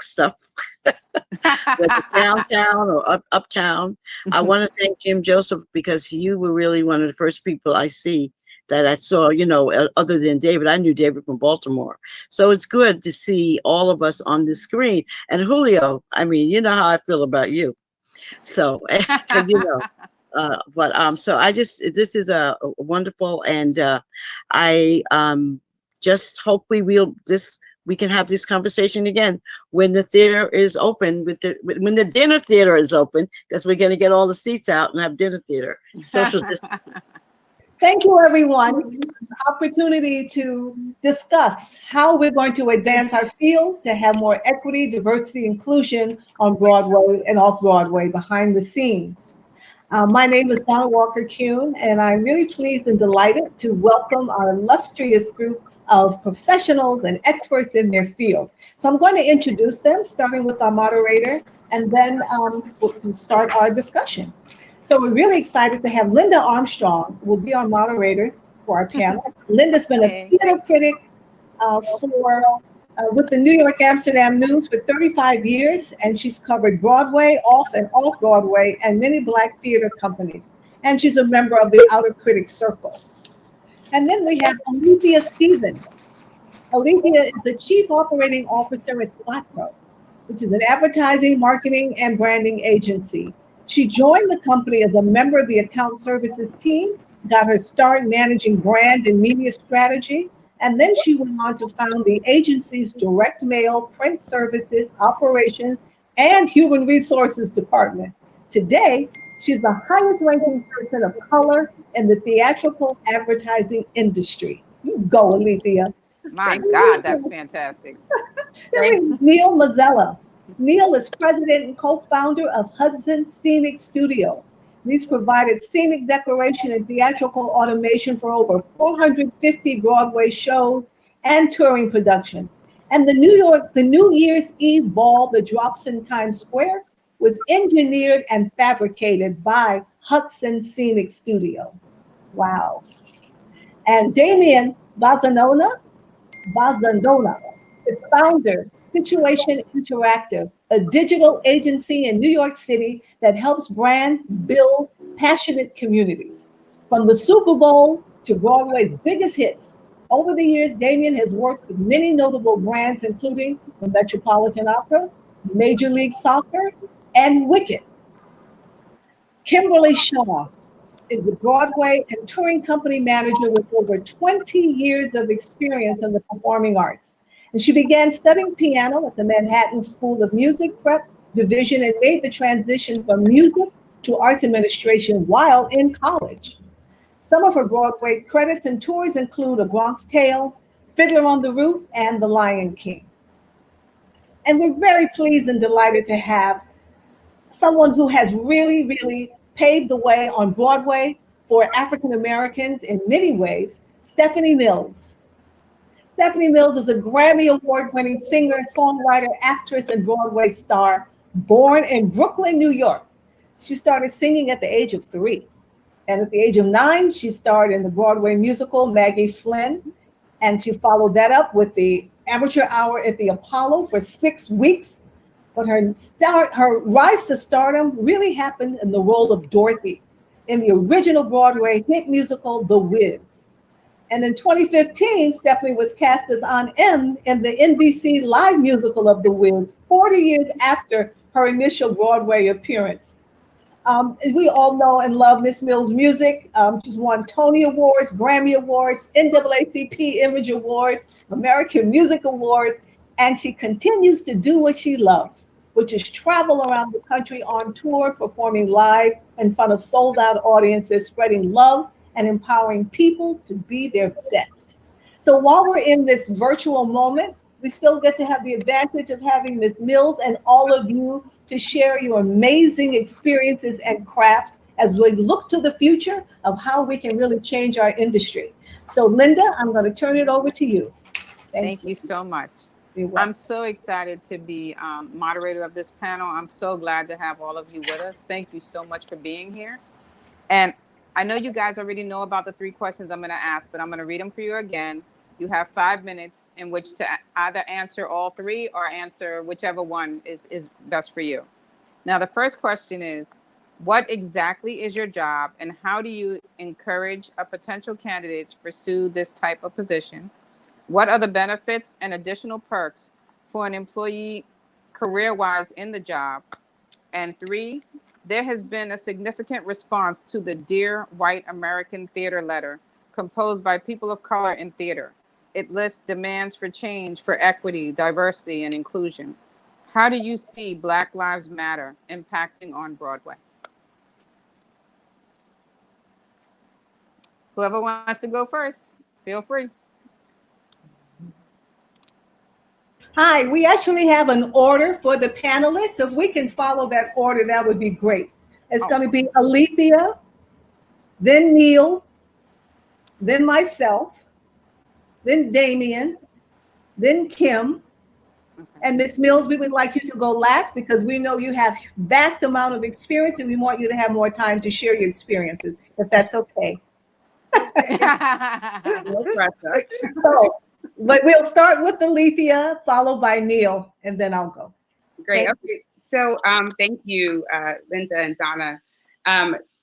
stuff, whether downtown or uptown. I want to thank Jim Joseph, because you were really one of the first people I see that I saw, other than David. I knew David from Baltimore. So it's good to see all of us on the screen. And Julio, I mean, you know how I feel about you. So, so this is a wonderful, and I just hope we can have this conversation again when the theater is open, when the dinner theater is open, because we're going to get all the seats out and have dinner theater. Social distance. Thank you, everyone, for the opportunity to discuss how we're going to advance our field to have more equity, diversity, inclusion on Broadway and off Broadway behind the scenes. My name is Donna Walker-Kuhn, and I'm really pleased and delighted to welcome our illustrious group of professionals and experts in their field. So I'm going to introduce them, starting with our moderator, and then we'll start our discussion. So we're really excited to have Linda Armstrong will be our moderator for our panel. Linda's been a theater critic with the New York Amsterdam News for 35 years, and she's covered Broadway, off and off Broadway, and many Black theater companies. And she's a member of the Outer Critics Circle. And then we have Alethea Stevens. Alethea is the Chief Operating Officer at Spotpro, which is an advertising, marketing, and branding agency. She joined the company as a member of the account services team, got her start managing brand and media strategy, and then she went on to found the agency's direct mail, print services, operations, and human resources department. Today, she's the highest ranking person of color in the theatrical advertising industry. You go, Alethea. My God, that's fantastic. Neil Mazzella. Neil is president and co-founder of Hudson Scenic Studio. He's provided scenic decoration and theatrical automation for over 450 Broadway shows and touring productions. And the New Year's Eve ball that drops in Times Square was engineered and fabricated by Hudson Scenic Studio. Wow. And Damien Bazandona is founder, Situation Interactive, a digital agency in New York City that helps brands build passionate communities. From the Super Bowl to Broadway's biggest hits, over the years, Damien has worked with many notable brands, including the Metropolitan Opera, Major League Soccer, and Wicked. Kimberly Shaw is the Broadway and touring company manager with over 20 years of experience in the performing arts. And she began studying piano at the Manhattan School of Music Prep Division and made the transition from music to arts administration while in college. Some of her Broadway credits and tours include A Bronx Tale, Fiddler on the Roof, and The Lion King. And we're very pleased and delighted to have someone who has really, really paved the way on Broadway for African Americans in many ways, Stephanie Mills. Stephanie Mills is a Grammy Award-winning singer, songwriter, actress, and Broadway star, born in Brooklyn, New York. She started singing at the age of 3. And at the age of 9, she starred in the Broadway musical Maggie Flynn. And she followed that up with the Amateur Hour at the Apollo for 6 weeks. But her rise to stardom really happened in the role of Dorothy in the original Broadway hit musical, The Wiz. And in 2015, Stephanie was cast as Aunt Em in the NBC live musical of The Wiz, 40 years after her initial Broadway appearance. As we all know and love Miss Mills' music, she's won Tony Awards, Grammy Awards, NAACP Image Awards, American Music Awards, and she continues to do what she loves, which is travel around the country on tour, performing live in front of sold-out audiences, spreading love and empowering people to be their best. So while we're in this virtual moment, we still get to have the advantage of having Ms. Mills and all of you to share your amazing experiences and craft as we look to the future of how we can really change our industry. So Linda, I'm going to turn it over to you. Thank you so much. I'm so excited to be moderator of this panel. I'm so glad to have all of you with us. Thank you so much for being here. And I know you guys already know about the 3 questions I'm going to ask, but I'm going to read them for you again. You have 5 minutes in which to either answer all 3 or answer whichever one is best for you. Now, the first question is, What exactly is your job, and how do you encourage a potential candidate to pursue this type of position? What are the benefits and additional perks for an employee career-wise in the job? And 3, there has been a significant response to the Dear White American Theater letter composed by people of color in theater. It lists demands for change, for equity, diversity, and inclusion. How do you see Black Lives Matter impacting on Broadway? Whoever wants to go first, feel free. Hi, we actually have an order for the panelists. If we can follow that order, that would be great. It's going to be Alethea, then Neil, then myself, then Damien, then Kim, and Ms. Mills, we would like you to go last because we know you have vast amount of experience and we want you to have more time to share your experiences, if that's okay. No pressure. So, but we'll start with Alethea, followed by Neil, and then I'll go. Great. Okay. So thank you, Linda and Donna.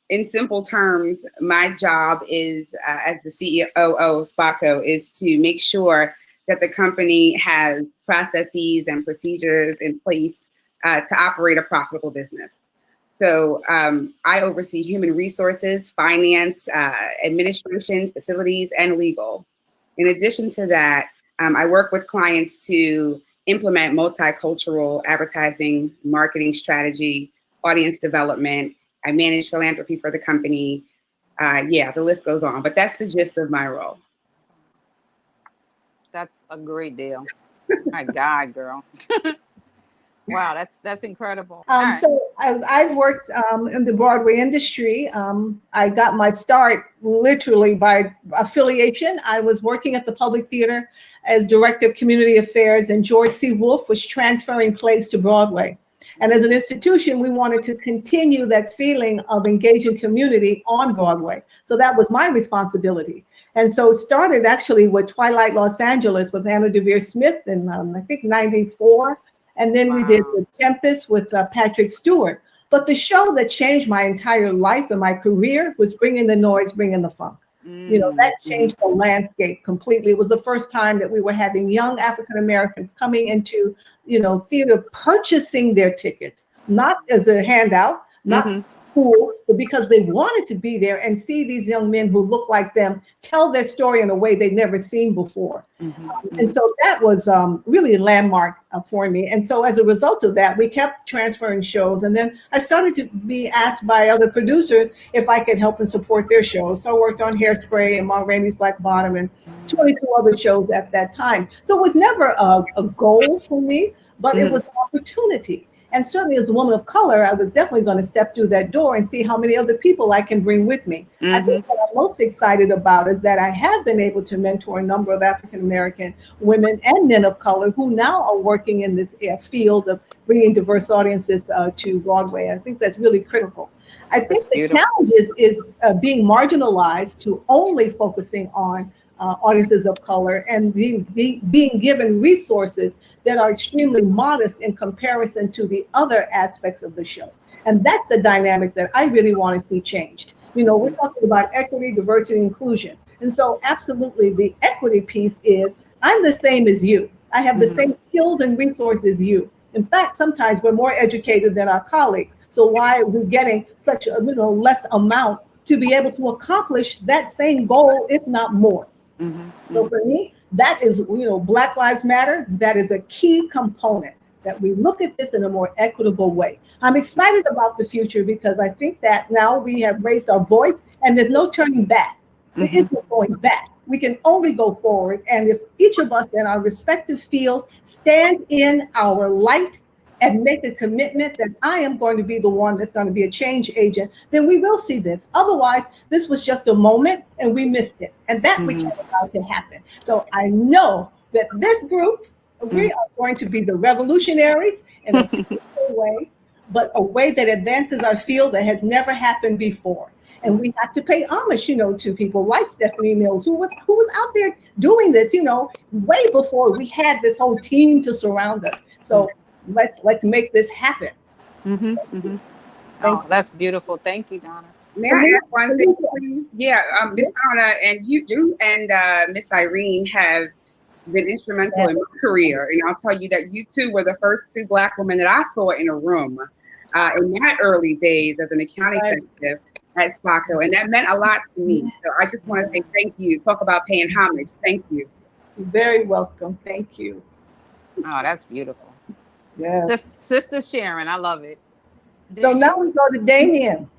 In simple terms, my job is, as the CEO of SPACO, is to make sure that the company has processes and procedures in place to operate a profitable business. So I oversee human resources, finance, administration, facilities, and legal. In addition to that, I work with clients to implement multicultural advertising, marketing strategy, audience development. I manage philanthropy for the company. Yeah, the list goes on, but that's the gist of my role. That's a great deal. My God, girl. Wow, that's incredible. So I've worked in the Broadway industry. I got my start literally by affiliation. I was working at the Public Theater as Director of Community Affairs, and George C. Wolfe was transferring plays to Broadway. And as an institution, we wanted to continue that feeling of engaging community on Broadway. So that was my responsibility. And so it started actually with Twilight Los Angeles with Anna Devere Smith in, I think, 94. And then we did The Tempest with Patrick Stewart. But the show that changed my entire life and my career was Bringing the Noise, Bringing the Funk. You know, that changed the landscape completely. It was the first time that we were having young African Americans coming into, you know, theater, purchasing their tickets, not as a handout, not cool, but because they wanted to be there and see these young men who look like them tell their story in a way they'd never seen before. And so that was really a landmark for me. And so as a result of that, we kept transferring shows. And then I started to be asked by other producers if I could help and support their shows. So I worked on Hairspray and Ma Rainey's Black Bottom and 22 other shows at that time. So it was never a goal for me, but it was an opportunity. And certainly as a woman of color, I was definitely going to step through that door and see how many other people I can bring with me. I think what I'm most excited about is that I have been able to mentor a number of African-American women and men of color who now are working in this field of bringing diverse audiences to Broadway. I think that's really critical. I think the challenge is being marginalized to only focusing on audiences of color and being given resources that are extremely modest in comparison to the other aspects of the show. And that's the dynamic that I really want to see changed. You know, we're talking about equity, diversity, inclusion. And so absolutely the equity piece is I'm the same as you. I have the same skills and resources as you. In fact, sometimes we're more educated than our colleagues. So why are we getting such a less amount to be able to accomplish that same goal, if not more? So for me, that is, Black Lives Matter. That is a key component that we look at this in a more equitable way. I'm excited about the future because I think that now we have raised our voice and there's no turning back. There isn't going back. We can only go forward. And if each of us in our respective fields stand in our light and make a commitment that I am going to be the one that's going to be a change agent, then we will see this. Otherwise, this was just a moment and we missed it. And that we can't allow to happen. So I know that this group, we are going to be the revolutionaries in a peaceful way, but a way that advances our field that has never happened before. And we have to pay homage, to people like Stephanie Mills, who was out there doing this, way before we had this whole team to surround us. So let's make this happen. Oh, that's beautiful. Thank you, Donna. May I add one thing, please? Yeah, Miss Donna and you and Miss Irene have been instrumental in my career, and I'll tell you that you two were the first two Black women that I saw in a room in my early days as an account executive at SPACO, and that meant a lot to me. So I just want to say thank you. Talk about paying homage. Thank you. You're very welcome. Thank you. Oh, that's beautiful. Yeah. Sister Sharon, I love it. So now we go to Damien.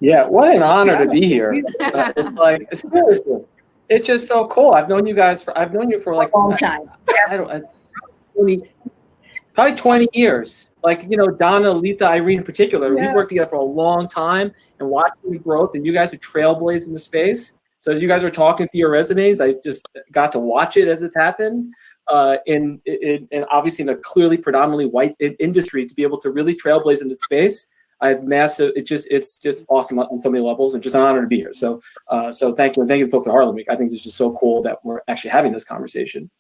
Yeah, what an honor to be here. It's like, seriously, it's just so cool. I've known you for like a long time. Probably 20 years. Like, you know, Donna, Letha, Irene in particular, we worked together for a long time and watching the growth, and you guys are trailblazing the space. So as you guys were talking through your resumes, I just got to watch it as it's happened. And obviously in a clearly predominantly white industry, to be able to really trailblaze into space, I have massive. It's just awesome on so many levels, and just an honor to be here. So thank you, and thank you, folks at Harlem Week. I think it's just so cool that we're actually having this conversation.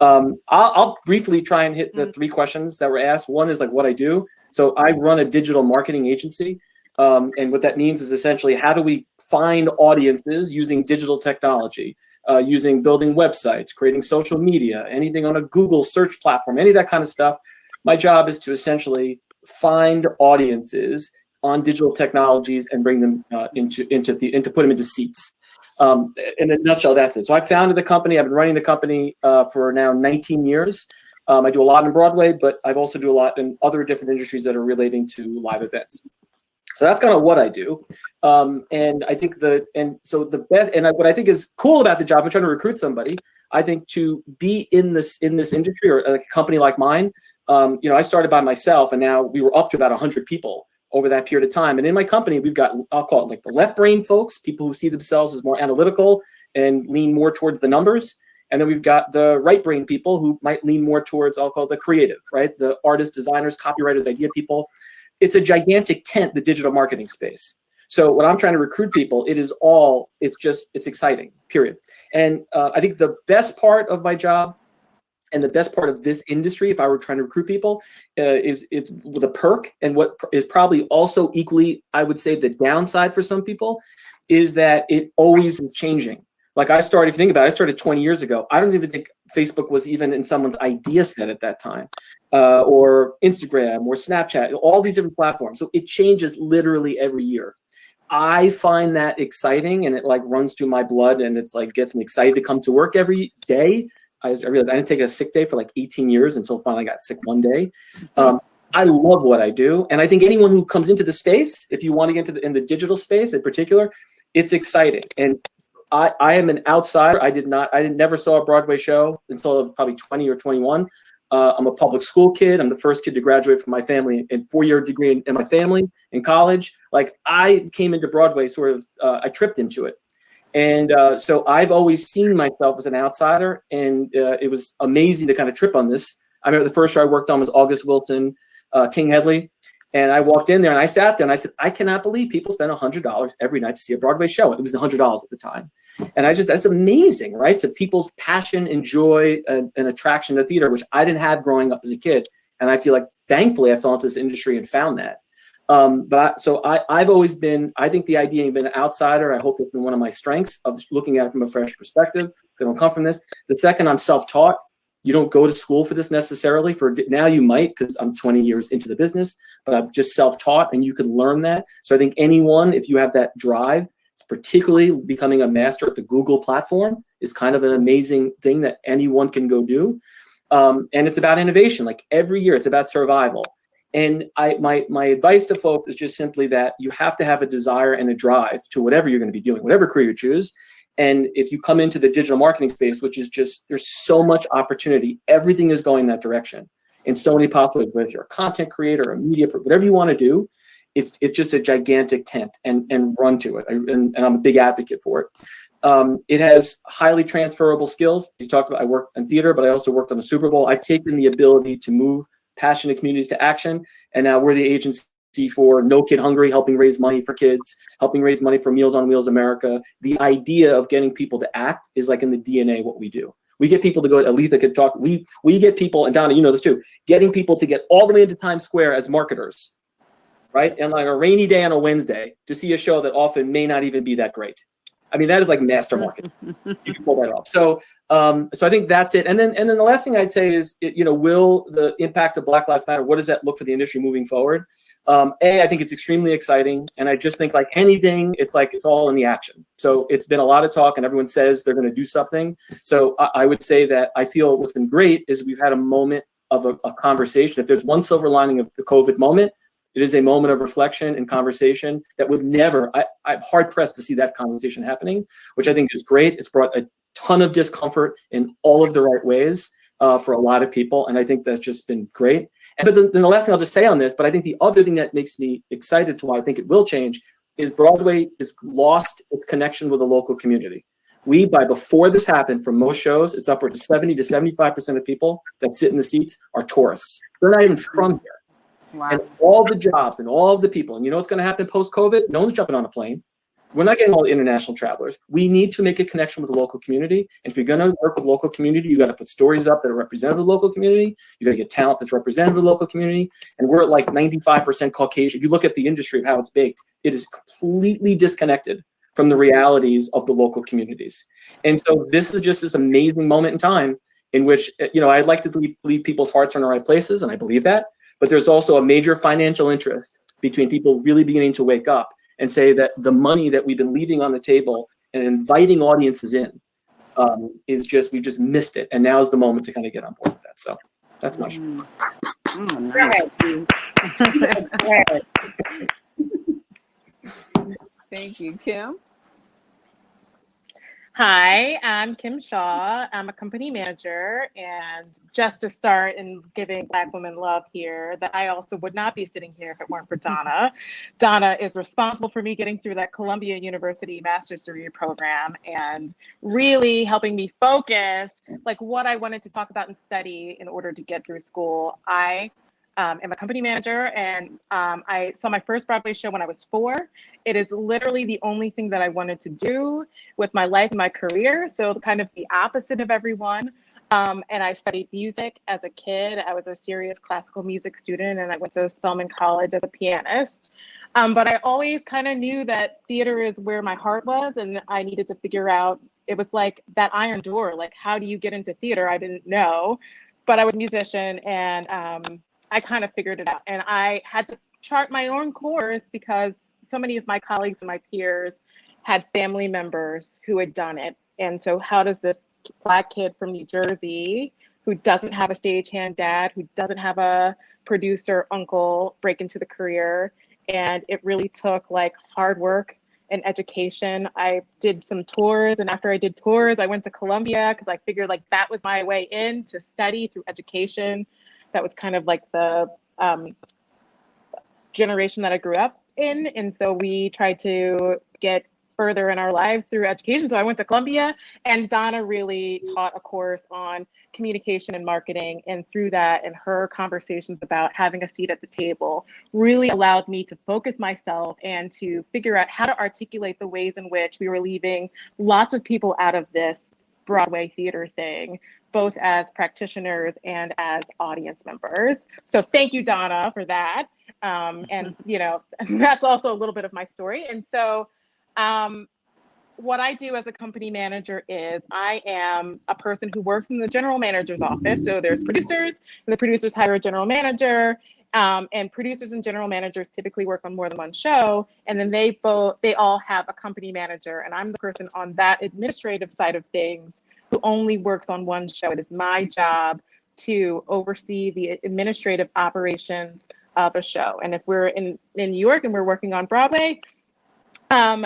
I'll briefly try and hit the three questions that were asked. One is like what I do. So I run a digital marketing agency, and what that means is essentially how do we find audiences using digital technology, using building websites, creating social media, anything on a Google search platform, any of that kind of stuff. My job is to essentially find audiences on digital technologies and bring them into put them into seats. In a nutshell, that's it. So I founded the company. I've been running the company for now 19 years. I do a lot in Broadway, but I've also do a lot in other different industries that are relating to live events. So that's kind of what I do. And I think what I think is cool about the job, I'm trying to recruit somebody. I think to be in this industry or a company like mine, I started by myself, and now we were up to about 100 people over that period of time. And in my company, we've got, I'll call it like the left brain folks, people who see themselves as more analytical and lean more towards the numbers. And then we've got the right brain people who might lean more towards, I'll call it the creative, right? The artists, designers, copywriters, idea people. It's a gigantic tent, the digital marketing space. So when I'm trying to recruit people, it's exciting, period. And I think the best part of my job and the best part of this industry, if I were trying to recruit people, is the perk, and what is probably also equally, I would say, the downside for some people, is that it always is changing. Like if you think about it, I started 20 years ago. I don't even think Facebook was even in someone's idea set at that time, or Instagram or Snapchat, all these different platforms. So it changes literally every year. I find that exciting, and it like runs through my blood, and it's like gets me excited to come to work every day. I realized I didn't take a sick day for like 18 years until finally got sick one day. I love what I do. And I think anyone who comes into the space, if you want to get into in the digital space in particular, it's exciting. And I am an outsider. I never saw a Broadway show until I was probably 20 or 21. I'm a public school kid. I'm the first kid to graduate from my family and 4-year degree in my family in college. Like I came into Broadway I tripped into it. And so I've always seen myself as an outsider, and it was amazing to kind of trip on this. I remember the first show I worked on was August Wilson, King Hedley. And I walked in there and I sat there and I said, I cannot believe people spend $100 every night to see a Broadway show. It was $100 at the time. And that's amazing, right? To people's passion and joy and attraction to theater, which I didn't have growing up as a kid. And I feel like, thankfully, I fell into this industry and found that. I've always been, I think the idea of being an outsider, I hope it's been one of my strengths of looking at it from a fresh perspective. I don't come from this. The second, I'm self-taught. You don't go to school for this necessarily. Now you might, because I'm 20 years into the business, but I'm just self-taught, and you can learn that. So I think anyone, if you have that drive, particularly becoming a master at the Google platform, is kind of an amazing thing that anyone can go do. And it's about innovation. Like every year, it's about survival. And my advice to folks is just simply that you have to have a desire and a drive to whatever you're going to be doing, whatever career you choose. And if you come into the digital marketing space, which is just, there's so much opportunity, everything is going that direction. And so many possibilities, whether you're a content creator, a media, whatever you want to do, it's just a gigantic tent, and run to it. And I'm a big advocate for it. It has highly transferable skills. You talked about, I worked in theater, but I also worked on the Super Bowl. I've taken the ability to move passionate communities to action. And now we're the agency for No Kid Hungry, helping raise money for kids, helping raise money for Meals on Wheels America. The idea of getting people to act is like in the DNA what we do. We get people to go, Aletha could talk, we get people, and Donna, you know this too, getting people to get all the way into Times Square as marketers. right? And like a rainy day on a Wednesday to see a show that often may not even be that great. I mean, that is like master marketing. You can pull that off. So I think that's it. And then the last thing I'd say is, will the impact of Black Lives Matter, what does that look for the industry moving forward? I think it's extremely exciting. And I just think like anything, it's all in the action. So it's been a lot of talk and everyone says they're going to do something. So I would say that I feel what's been great is we've had a moment of a conversation. If there's one silver lining of the COVID moment, it is a moment of reflection and conversation that would never, I'm hard pressed to see that conversation happening, which I think is great. It's brought a ton of discomfort in all of the right ways for a lot of people. And I think that's just been great. But then the last thing I'll just say on this, but I think the other thing that makes me excited to why I think it will change is Broadway has lost its connection with the local community. Before this happened, for most shows, it's upward to 70 to 75% of people that sit in the seats are tourists. They're not even from here. Wow. And all the jobs and all of the people, and you know what's going to happen post-COVID? No one's jumping on a plane. We're not getting all the international travelers. We need to make a connection with the local community. And if you're going to work with local community, you got to put stories up that are representative of the local community. You got to get talent that's representative of the local community. And we're at like 95% Caucasian. If you look at the industry of how it's baked, it is completely disconnected from the realities of the local communities. And so this is just this amazing moment in time in which, I'd like to leave people's hearts in the right places, and I believe that. But there's also a major financial interest between people really beginning to wake up and say that the money that we've been leaving on the table and inviting audiences in we've just missed it. And now is the moment to kind of get on board with that. So that's my show. Nice. Thank you, Kim. Hi, I'm Kim Shaw. I'm a company manager, and just to start in giving Black women love here, that I also would not be sitting here if it weren't for Donna. Donna is responsible for me getting through that Columbia University master's degree program and really helping me focus like what I wanted to talk about and study in order to get through school. I am a company manager, and I saw my first Broadway show when I was 4. It is literally the only thing that I wanted to do with my life and my career. So kind of the opposite of everyone. And I studied music as a kid. I was a serious classical music student, and I went to Spelman College as a pianist. But I always kind of knew that theater is where my heart was, and I needed to figure out, it was like that iron door, like how do you get into theater? I didn't know, but I was a musician, and I kind of figured it out. And I had to chart my own course because so many of my colleagues and my peers had family members who had done it. And so how does this Black kid from New Jersey who doesn't have a stagehand dad, who doesn't have a producer uncle, break into the career? And it really took like hard work and education. I did some tours, and after I did tours, I went to Columbia because I figured like that was my way in to study through education. That was kind of like the generation that I grew up in. And so we tried to get further in our lives through education. So I went to Columbia, and Donna really taught a course on communication and marketing. And through that and her conversations about having a seat at the table really allowed me to focus myself and to figure out how to articulate the ways in which we were leaving lots of people out of this Broadway theater thing, both as practitioners and as audience members. So thank you, Donna, for that. And that's also a little bit of my story. And so what I do as a company manager is I am a person who works in the general manager's office. So there's producers, and the producers hire a general manager. And producers and general managers typically work on more than one show, and then they all have a company manager, and I'm the person on that administrative side of things who only works on one show. It is my job to oversee the administrative operations of a show. And if we're in New York and we're working on Broadway, I'm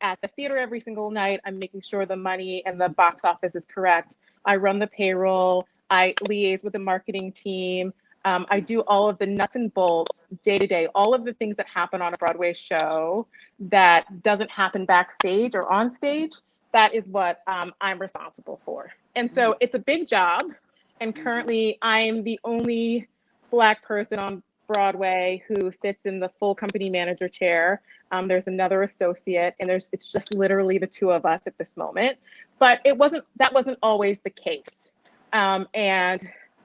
at the theater every single night. I'm making sure the money and the box office is correct. I run the payroll. I liaise with the marketing team. I do all of the nuts and bolts day to day, all of the things that happen on a Broadway show that doesn't happen backstage or on stage. That is what I'm responsible for. And so it's a big job. And currently I'm the only Black person on Broadway who sits in the full company manager chair. There's another associate, and it's just literally the two of us at this moment. But that wasn't always the case. And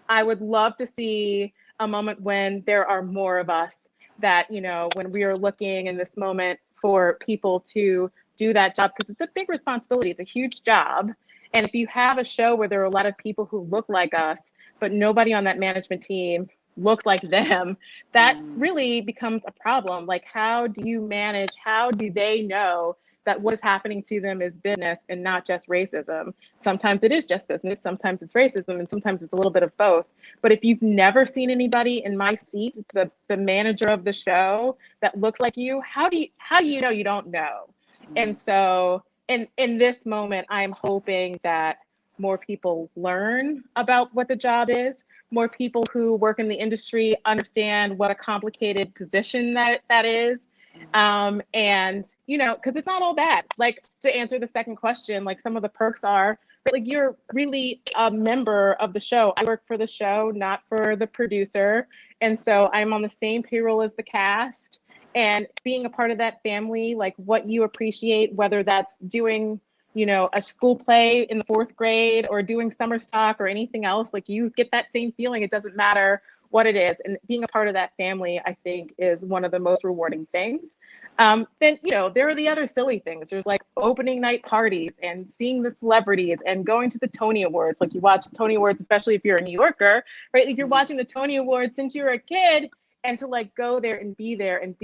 I would love to see a moment when there are more of us that, you know, when we are looking in this moment for people to do that job, because it's a big responsibility, it's a huge job. And if you have a show where there are a lot of people who look like us, but nobody on that management team looks like them, that really becomes a problem. Like, how do you manage? How do they know that what's happening to them is business and not just racism? Sometimes it is just business, sometimes it's racism, and sometimes it's a little bit of both. But if you've never seen anybody in my seat, the manager of the show, that looks like you, how do you know you don't know? And so in this moment, I'm hoping that more people learn about what the job is, more people who work in the industry understand what a complicated position that is. And, you know, because it's not all bad. Like, to answer the second question, like, some of the perks are, like, you're really a member of the show. I work for the show, not for the producer. And so I'm on the same payroll as the cast. And being a part of that family, like, what you appreciate, whether that's doing, you know, a school play in the 4th grade or doing summer stock or anything else, like, you get that same feeling. It doesn't matter what it is. And being a part of that family, I think, is one of the most rewarding things. Then, you know, there are the other silly things. There's like opening night parties and seeing the celebrities and going to the Tony Awards. Like, you watch the Tony Awards, especially if you're a New Yorker, right? Like, you're watching the Tony Awards since you were a kid. And to, like, go there and be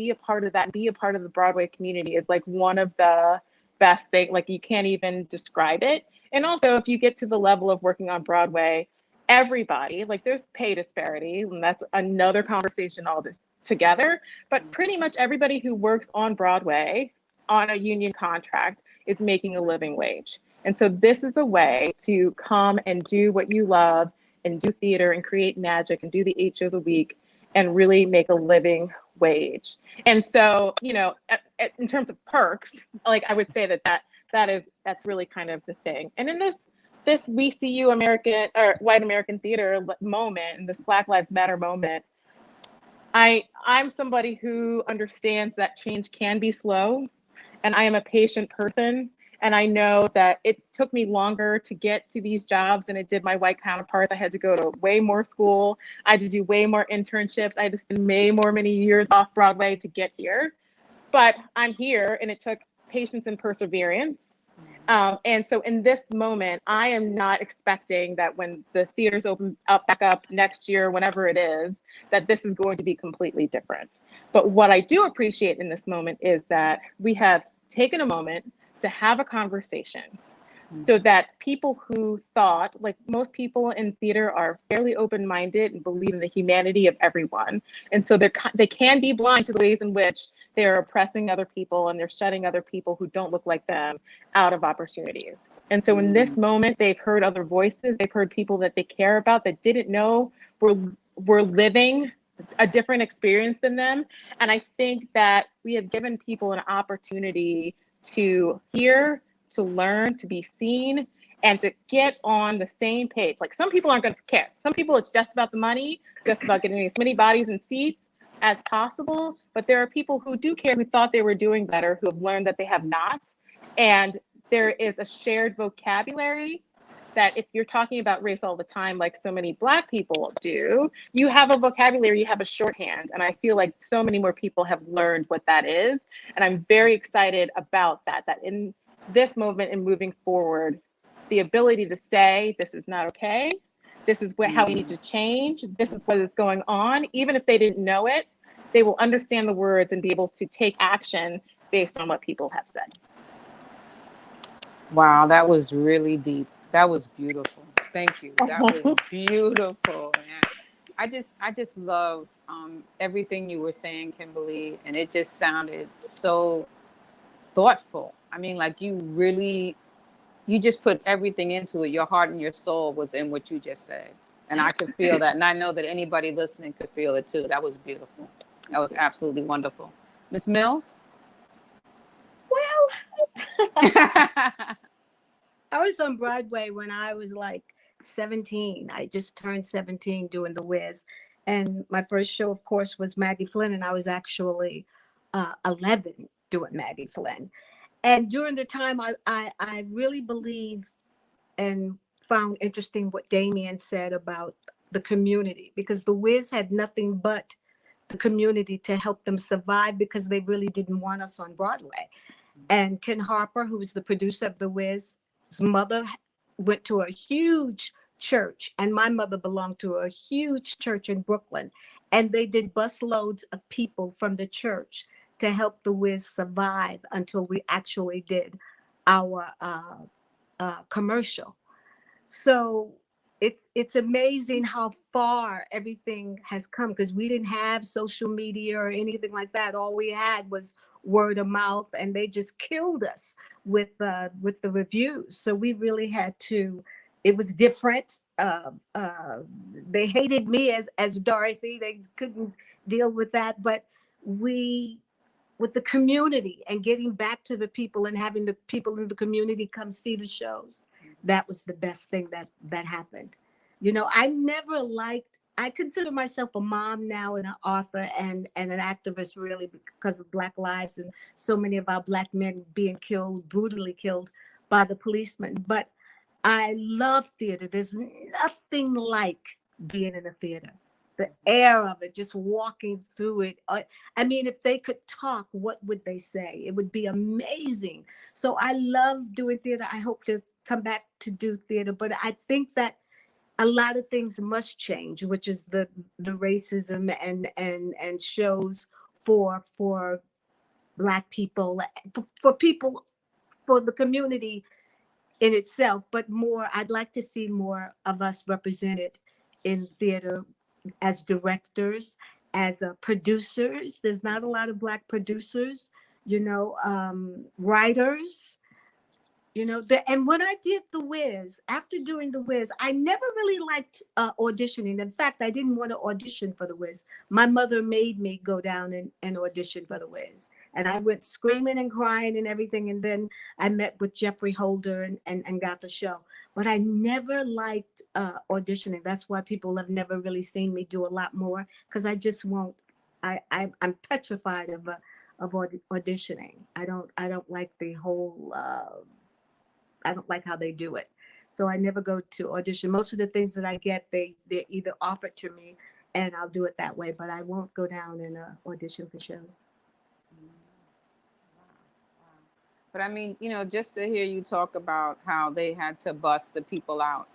a part of that and be a part of the Broadway community is, like, one of the best things. Like, you can't even describe it. And also, if you get to the level of working on Broadway, everybody, like, there's pay disparity, and that's another conversation all this together. But pretty much everybody who works on Broadway on a union contract is making a living wage. And so this is a way to come and do what you love and do theater and create magic and do the 8 shows a week and really make a living wage. And so, you know, in terms of perks, like, I would say that's really kind of the thing. And in this We See You American or White American theater moment, and this Black Lives Matter moment, I'm somebody who understands that change can be slow, and I am a patient person. And I know that it took me longer to get to these jobs than it did my white counterparts. I had to go to way more school. I had to do way more internships. I had to spend many years off Broadway to get here. But I'm here, and it took patience and perseverance. And so in this moment, I am not expecting that when the theaters open up back up next year, whenever it is, that this is going to be completely different. But what I do appreciate in this moment is that we have taken a moment to have a conversation, so that people who thought, like, most people in theater are fairly open-minded and believe in the humanity of everyone. And so they can be blind to the ways in which they're oppressing other people and they're shutting other people who don't look like them out of opportunities. And so in this moment, they've heard other voices, they've heard people that they care about that didn't know were living a different experience than them. And I think that we have given people an opportunity to hear, to learn, to be seen, and to get on the same page. Like, some people aren't going to care. Some people, it's just about the money, just about getting as many bodies and seats as possible. But there are people who do care, who thought they were doing better, who have learned that they have not. And there is a shared vocabulary that, if you're talking about race all the time, like so many Black people do, you have a vocabulary, you have a shorthand. And I feel like so many more people have learned what that is. And I'm very excited about that in this movement and moving forward, the ability to say, this is not okay, this is how we need to change, this is what is going on. Even if they didn't know it, they will understand the words and be able to take action based on what people have said. Wow, that was really deep. That was beautiful. Thank you. That was beautiful. And I just love everything you were saying, Kimberly, and it just sounded so thoughtful. I mean, like, you just put everything into it. Your heart and your soul was in what you just said. And I could feel that. And I know that anybody listening could feel it too. That was beautiful. That was absolutely wonderful. Miss Mills? I was on Broadway when I was like 17. I just turned 17 doing The Wiz. And my first show, of course, was Maggie Flynn. And I was actually 11 doing Maggie Flynn. And during the time, I really believe and found interesting what Damien said about the community, because The Wiz had nothing but the community to help them survive because they really didn't want us on Broadway. And Ken Harper, who was the producer of The Wiz, his mother went to a huge church, and my mother belonged to a huge church in Brooklyn. And they did busloads of people from the church to help The Wiz survive until we actually did our commercial. So it's amazing how far everything has come, because we didn't have social media or anything like that. All we had was word of mouth, and they just killed us with the reviews. So we really had to. It was different. They hated me as Dorothy. They couldn't deal with that. But with the community and getting back to the people and having the people in the community come see the shows, that was the best thing that happened. You know, I consider myself a mom now and an author and an activist, really, because of Black lives and so many of our Black men being killed, brutally killed by the policemen. But I love theater. There's nothing like being in a theater. The air of it, just walking through it. I mean, if they could talk, what would they say? It would be amazing. So I love doing theater. I hope to come back to do theater, but I think that a lot of things must change, which is the racism and shows for Black people, for people, for the community in itself, but more, I'd like to see more of us represented in theater as directors, as producers. There's not a lot of Black producers, you know, writers. You know, and when I did The Wiz, after doing The Wiz, I never really liked auditioning. In fact, I didn't want to audition for The Wiz. My mother made me go down and audition for The Wiz. And I went screaming and crying and everything. And then I met with Jeffrey Holder and got the show. But I never liked auditioning. That's why people have never really seen me do a lot more, because I just won't. I'm petrified of auditioning. I don't like the whole. I don't like how they do it. So I never go to audition. Most of the things that I get, they're either offered to me and I'll do it that way, but I won't go down and audition for shows. But I mean, you know, just to hear you talk about how they had to bust the people out.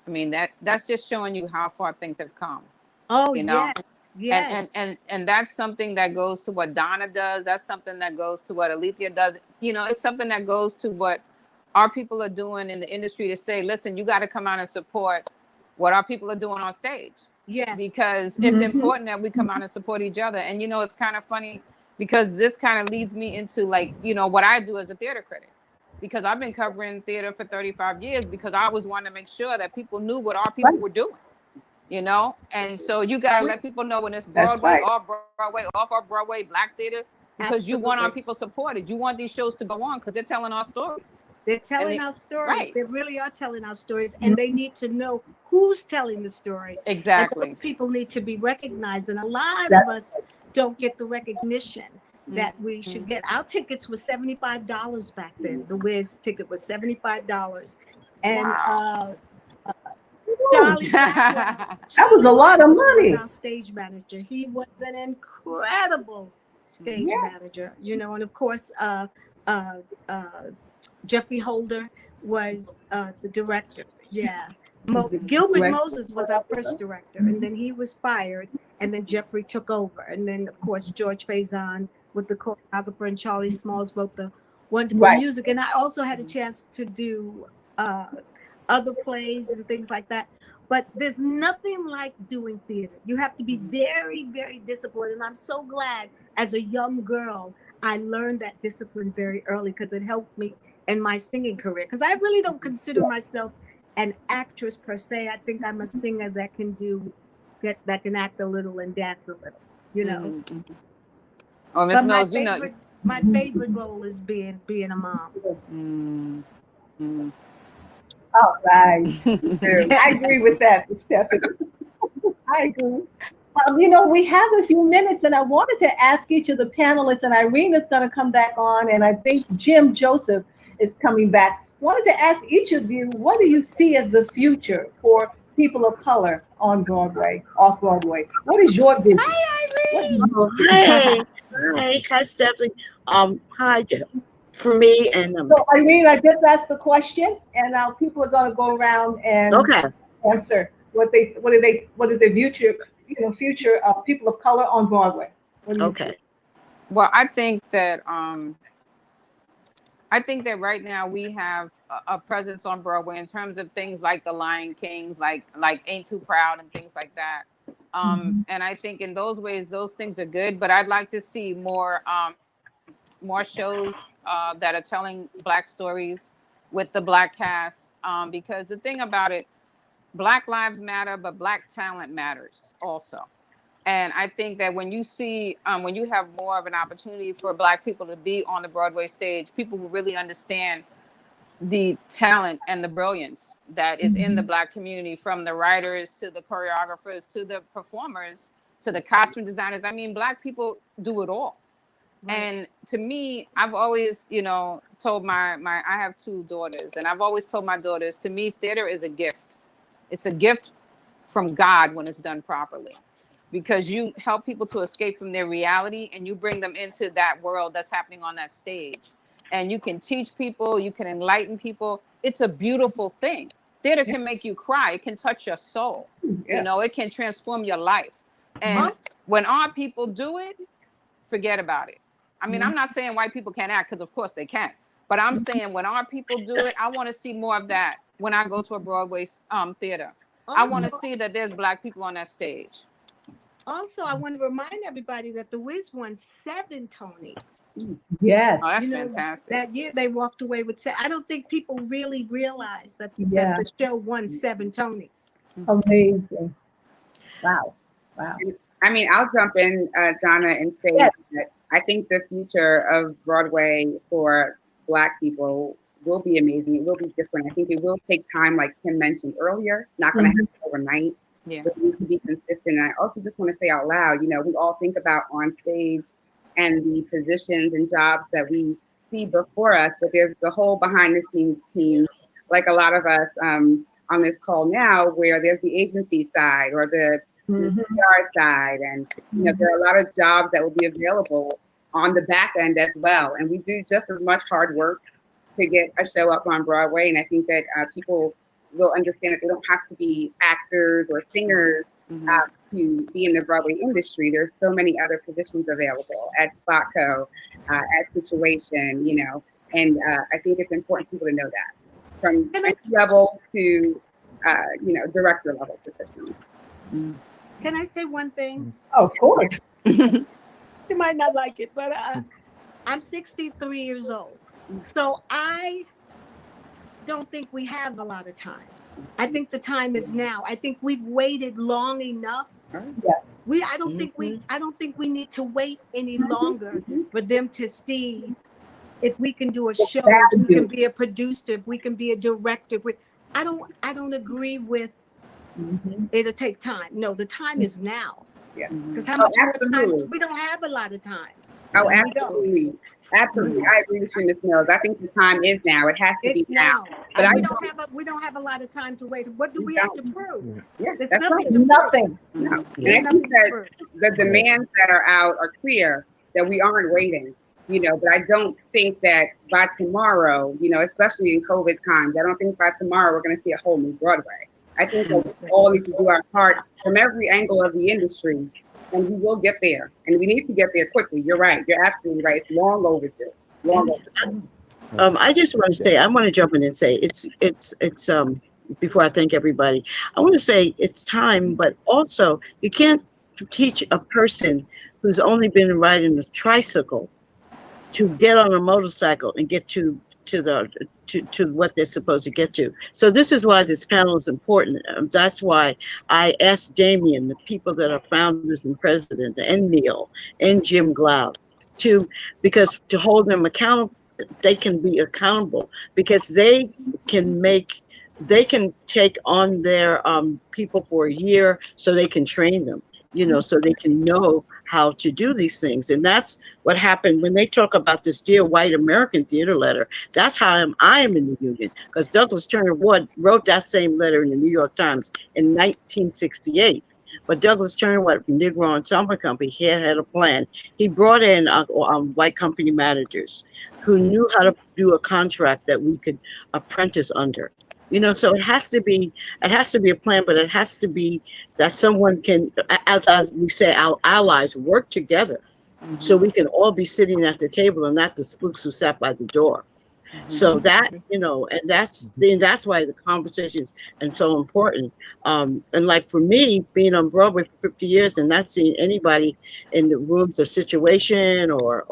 I mean, that's just showing you how far things have come. Oh, you know? Yes. And that's something that goes to what Donna does. That's something that goes to what Alethea does. You know, it's something that goes to what our people are doing in the industry to say, listen, you got to come out and support what our people are doing on stage. Yes. Because it's important that we come out and support each other. And, you know, it's kind of funny because this kind of leads me into, like, you know, what I do as a theater critic. Because I've been covering theater for 35 years because I always wanted to make sure that people knew what our people were doing. You know? And so you got to let people know when it's Broadway, off Broadway, off Broadway, Black theater. Because you want our people supported. You want these shows to go on because they're telling our stories. They're telling our stories. Right. They really are telling our stories, and they need to know who's telling the stories. Exactly. And people need to be recognized, and a lot of us don't get the recognition that we should get. Our tickets were $75 back then. The Wiz ticket was $75, and Charlie Blackwell, that was a lot of money. Was our stage manager. He was an incredible stage manager, you know, and of course, Jeffrey Holder was the director. Yeah. Gilbert Moses was our first director, and then he was fired, and then Jeffrey took over. And then, of course, George Faison with the choreographer, and Charlie Smalls wrote the wonderful music. And I also had a chance to do other plays and things like that. But there's nothing like doing theater. You have to be very, very disciplined. And I'm so glad as a young girl, I learned that discipline very early because it helped me in my singing career. Because I really don't consider myself an actress per se. I think I'm a singer that can that can act a little and dance a little, you know. Mm-hmm. Oh, Miss Mills, you know, my favorite role is being a mom. Mm-hmm. All right. I agree with that, Stephanie. I agree. You know, we have a few minutes, and I wanted to ask each of the panelists, and Irene is going to come back on, and I think Jim Joseph is coming back. Wanted to ask each of you, what do you see as the future for people of color on Broadway, off Broadway? What is your vision? Hey, hi, Stephanie. Hi, for me, and So Irene, I just asked the question, and now people are going to go around and okay. answer what is their future, future of people of color on Broadway. What do you Okay. think? Well, I think that right now we have a presence on Broadway in terms of things like The Lion Kings, like Ain't Too Proud and things like that. And I think in those ways, those things are good. But I'd like to see more shows that are telling Black stories with the Black cast. Because the thing about it, Black lives matter, but Black talent matters also. And I think that when you see, when you have more of an opportunity for Black people to be on the Broadway stage, people will really understand the talent and the brilliance that is in the Black community, from the writers to the choreographers to the performers to the costume designers. I mean, Black people do it all. Right. And to me, I've always, told I have 2 daughters, and I've always told my daughters, to me, theater is a gift. It's a gift from God when it's done properly, because you help people to escape from their reality and you bring them into that world that's happening on that stage. And you can teach people, you can enlighten people. It's a beautiful thing. Theater can make you cry. It can touch your soul. Yeah. It can transform your life. And when our people do it, forget about it. I mean, I'm not saying white people can't act, because of course they can. But I'm saying when our people do it, I want to see more of that when I go to a Broadway theater. I want to see that there's Black people on that stage. Also, I want to remind everybody that The Wiz won 7 Tonys. Yes. Oh, that's fantastic. That year they walked away with 7. I don't think people really realize that the show won 7 Tonys. Amazing. Wow. I mean, I'll jump in, Donna, and say that I think the future of Broadway for Black people will be amazing. It will be different. I think it will take time, like Kim mentioned earlier. It's not going to happen overnight. Yeah. But we need to be consistent. And I also just want to say out loud, we all think about on stage and the positions and jobs that we see before us, but there's the whole behind the scenes team, like a lot of us on this call now, where there's the agency side or the PR side, and there are a lot of jobs that will be available on the back end as well. And we do just as much hard work to get a show up on Broadway. And I think that people will understand that they don't have to be actors or singers to be in the Broadway industry. There's so many other positions available at Spotco, at Situation, and I think it's important for people to know that, from entry level to, director level positions. Can I say one thing? Oh, of course. You might not like it, but I'm 63 years old. So I don't think we have a lot of time. I think the time is now. I think we've waited long enough. I don't think we need to wait any longer for them to see if we can do a show, if we can be a producer, if we can be a director. I don't agree with it'll take time. No, the time is now. Yeah. Because how much more time? We don't have a lot of time. Oh, absolutely. Absolutely. I agree with you, Ms. Mills. I think the time is now. It has to be now. But we don't have a lot of time to wait. What do we have to prove? Yeah, There's that's nothing right. to Nothing. prove. No. And I think that the demands that are out are clear, that we aren't waiting. But I don't think that by tomorrow, especially in COVID times, I don't think by tomorrow we're going to see a whole new Broadway. I think that we all need to do our part from every angle of the industry, and we will get there. And we need to get there quickly. You're right. You're absolutely right. It's long overdue. I just want to say, I want to jump in and say it's before I thank everybody, I want to say it's time, but also you can't teach a person who's only been riding a tricycle to get on a motorcycle and get to what they're supposed to get to. So this is why this panel is important. That's why I asked Damien, the people that are founders and president, and Neil and Jim Glaude, because to hold them accountable, they can be accountable, because they can take on their people for a year so they can train them, so they can know how to do these things. And that's what happened when they talk about this Dear White American Theater letter. That's how I am in the union, because Douglas Turner Ward wrote that same letter in the New York Times in 1968. But Douglas Turner Ward from Negro Ensemble Company, he had a plan. He brought in white company managers who knew how to do a contract that we could apprentice under. So it has to be a plan, but it has to be that someone can, as we say, our allies work together, so we can all be sitting at the table and not the spooks who sat by the door. So that, and that's why the conversations and so important. And like for me, being on Broadway for 50 years and not seeing anybody in the rooms or situation or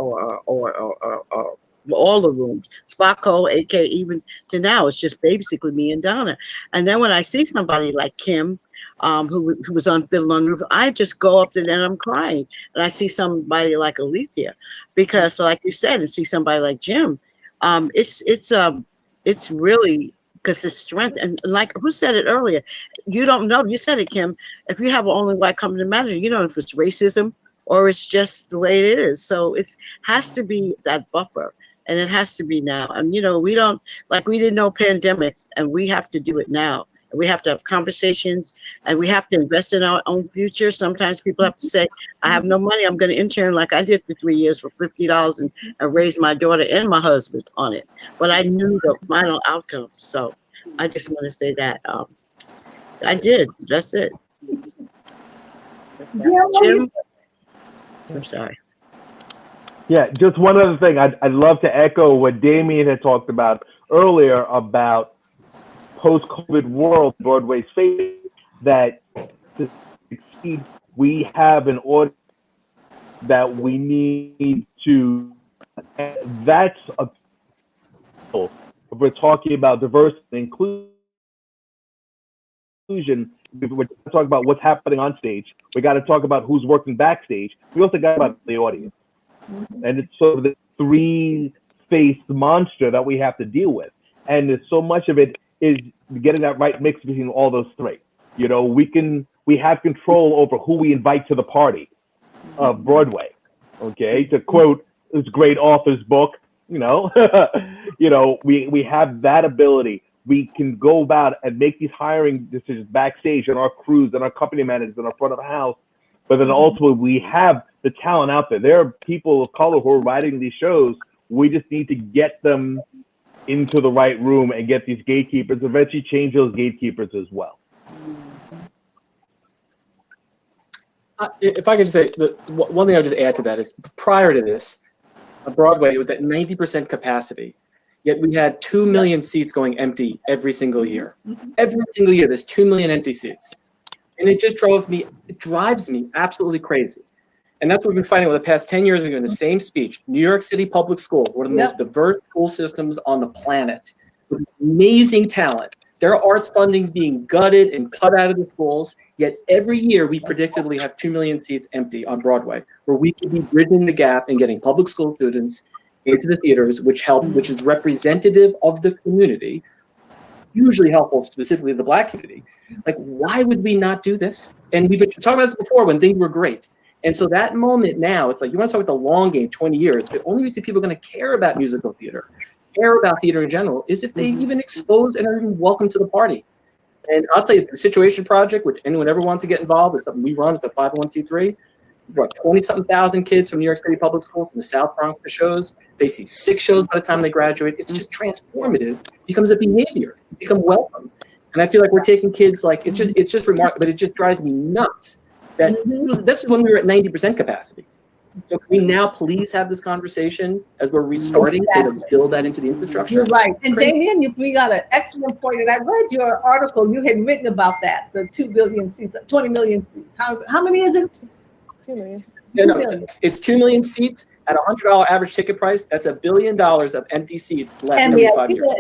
all the rooms, Spacco, AK, even to now, it's just basically me and Donna. And then when I see somebody like Kim, who was on Fiddle on the Roof, I just go up there and I'm crying. And I see somebody like Alethea, because like you said, and see somebody like Jim, it's really because it's strength. And like who said it earlier, you don't know. You said it, Kim. If you have an only white company manager, you don't know if it's racism or it's just the way it is. So it has to be that buffer. And it has to be now. And, we didn't know pandemic, and we have to do it now. And we have to have conversations, and we have to invest in our own future. Sometimes people have to say, I have no money. I'm going to intern like I did for 3 years for $50 and raise my daughter and my husband on it. But I knew the final outcome. So I just want to say that I did. That's it. Jim? I'm sorry. Yeah, just one other thing. I'd love to echo what Damien had talked about earlier about post-COVID world, Broadway's face, that to succeed, we have an audience that we need to, that's a, if we're talking about diversity and inclusion, we're talking about what's happening on stage. We got to talk about who's working backstage. We also got about the audience. And it's sort of the three-faced monster that we have to deal with. And there's so much of it is getting that right mix between all those three. We have control over who we invite to the party of Broadway. Okay, to quote this great author's book, we have that ability. We can go about and make these hiring decisions backstage and our crews and our company managers and our front of the house. But then ultimately we have the talent out there. There are people of color who are writing these shows. We just need to get them into the right room and get these gatekeepers, eventually change those gatekeepers as well. If I could just say, one thing I'll just add to that is prior to this, Broadway, it was at 90% capacity. Yet we had 2 million seats going empty every single year. Every single year, there's 2 million empty seats. And it just drives me absolutely crazy. And that's what we've been finding over the past 10 years. We've been doing the same speech. New York City public schools, one of the most diverse school systems on the planet, with amazing talent. Their arts funding's being gutted and cut out of the schools. Yet every year we predictably have 2 million seats empty on Broadway, where we could be bridging the gap and getting public school students into the theaters, which is representative of the community, hugely helpful, specifically the Black community. Like, why would we not do this? And we've been talking about this before when things were great. And so that moment now, it's like, you want to talk about the long game, 20 years, the only reason people are going to care about musical theater, care about theater in general, is if they even expose and are even welcome to the party. And I'll tell you, the Situation Project, which anyone ever wants to get involved, is something we run as a 501c3. What, 20-something thousand kids from New York City public schools, from the South Bronx for shows. They see 6 shows by the time they graduate. It's just transformative. It becomes a behavior. It becomes welcome. And I feel like we're taking kids, like, it's just remarkable, but it just drives me nuts that this is when we were at 90% capacity. So can we now please have this conversation as we're restarting to build that into the infrastructure? You're right. And Damien, you bring out an excellent point. And I read your article, you had written about that, the 2 billion seats, 20 million seats. How many is it? 2 million. No, it's 2 million seats at a $100 average ticket price. That's $1 billion of empty seats left And every 5 years.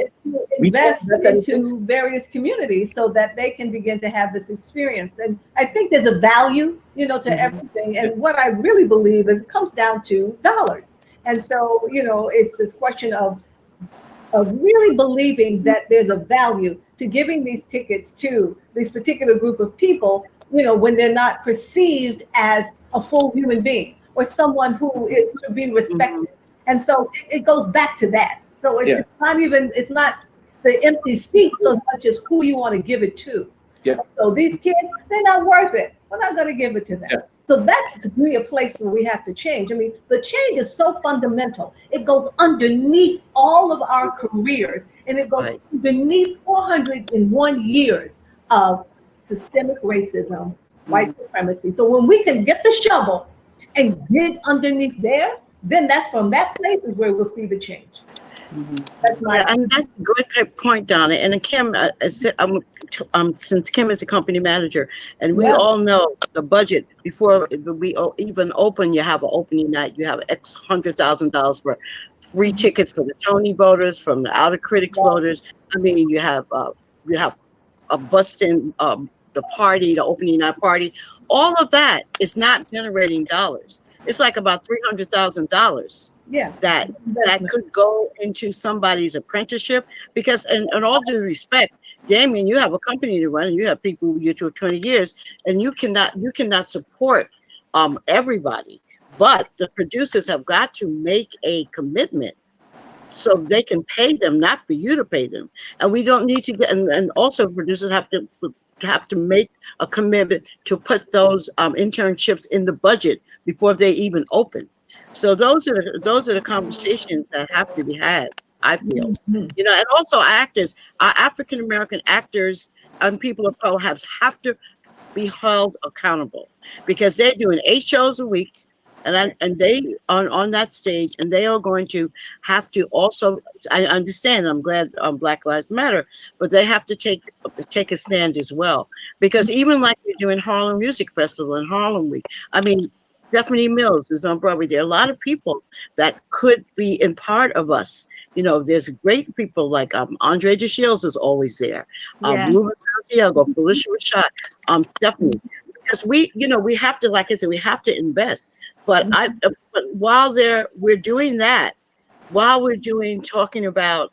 Invest into various communities so that they can begin to have this experience. And I think there's a value, to everything. And what I really believe is it comes down to dollars. And so, it's this question of really believing that there's a value to giving these tickets to this particular group of people, when they're not perceived as a full human being or someone who is to be respected. And so it goes back to that. So it's it's not the empty seat so much as who you want to give it to. So these kids, they're not worth it. We're not going to give it to them. So that's really a place where we have to change. I mean, the change is so fundamental. It goes underneath all of our careers, and it goes beneath 401 years of systemic racism, white supremacy. So when we can get the shovel and dig underneath there, then that's from that place is where we'll see the change. That's and that's a great point, Donna. And Kim, since Kim is a company manager, and we all know the budget before we even open, you have an opening night, you have X $100,000 for free tickets for the Tony voters, from the Outer Critics voters. I mean, you have a busting the party, the opening night party. All of that is not generating dollars. It's like about $300,000 that could go into somebody's apprenticeship. Because, and all due respect, Damien, you have a company to run, and you have people who get you 20 years, and you cannot support everybody. But the producers have got to make a commitment so they can pay them, not for you to pay them. And we don't need to get, and also producers have to make a commitment to put those internships in the budget before they even open. So those are the conversations that have to be had, I feel. You know, and also actors, African American actors and people of color have to be held accountable, because they're doing 8 shows a week, and they on that stage, and they are going to have to also, I understand, I'm glad Black Lives Matter, but they have to take a stand as well. Because even like we're doing Harlem Music Festival and Harlem Week, I mean, Stephanie Mills is on Broadway. There are a lot of people that could be in part of us. You know, there's great people like Andre DeShields is always there. Blue Santiago, Felicia Rashad, Stephanie. Because we have to, like I said, we have to invest. But but while we're doing that, while we're talking about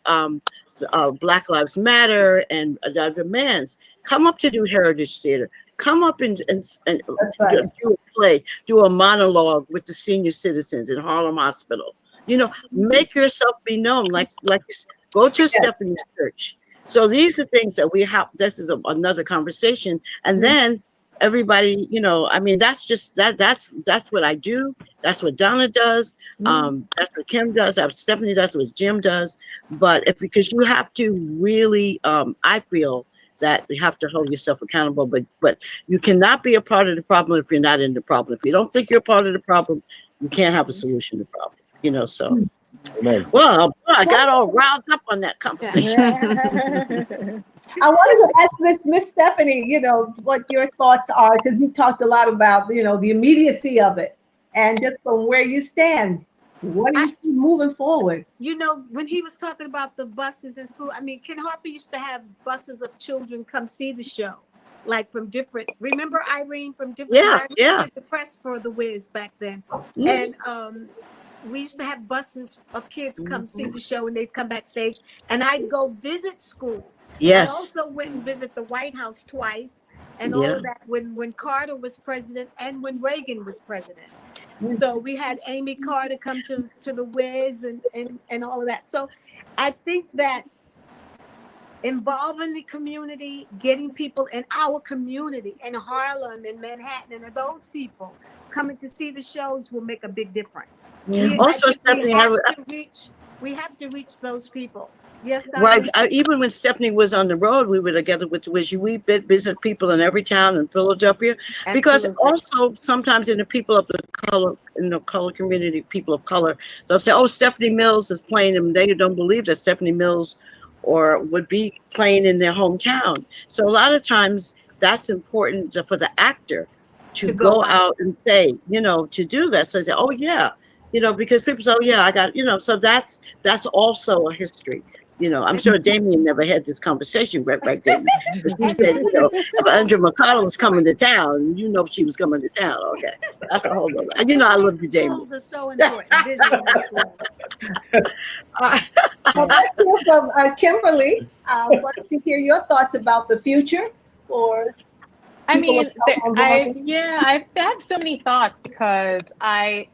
Black Lives Matter and the demands, come up to do Heritage Theater. Come up and do a play, do a monologue with the senior citizens in Harlem Hospital. You know, make yourself be known. Like go to Stephanie's church. So these are things that we have. This is another conversation, and then everybody, you know, I mean, that's what I do. That's what Donna does. That's what Kim does. That's what Stephanie does. That's what Jim does. But because you have to really, I feel that you have to hold yourself accountable. But you cannot be a part of the problem if you're not in the problem. If you don't think you're a part of the problem, you can't have a solution to the problem. You know, so. Amen. Well, I got all riled up on that conversation. I wanted to ask Miss Stephanie, you know, what your thoughts are, because you talked a lot about, you know, the immediacy of it, and just from where you stand, what do you see moving forward? You know, when he was talking about the buses in school, I mean, Ken Harper used to have buses of children come see the show, like from different. Remember Irene from different? Yeah. Did the press for the Wiz back then, and we used to have buses of kids come see the show, and they'd come backstage, and I'd go visit schools. Yes. I also went and visit the White House twice, and all of that when Carter was president and when Reagan was president. So we had Amy Carter come to the Wiz and all of that. So I think that involving the community, getting people in our community, in Harlem, in Manhattan, and those people coming to see the shows will make a big difference. Also, Stephanie, we have to reach those people. Yes, right. Even when Stephanie was on the road, we were together with the Wiz. We visit people in every town in Philadelphia. Absolutely. Because also sometimes in the people of the color, in the color community, people of color, they'll say, "Oh, Stephanie Mills is playing," and they don't believe that Stephanie Mills or would be playing in their hometown. So a lot of times that's important for the actor to go out and say, you know, to do that. So they say, "Oh yeah," you know, because people say, "Oh yeah, I got," you know. So that's also a history. You know, I'm sure Damien never had this conversation right there. She said, you know, if Andrew McConnell was coming to town, you know, she was coming to town. Okay, that's a whole other. You know, I love you, Damien. Schools are so important. Well, let's hear from Kimberly. I want to hear your thoughts about the future for I people of mean, color on Broadway? I've had so many thoughts because I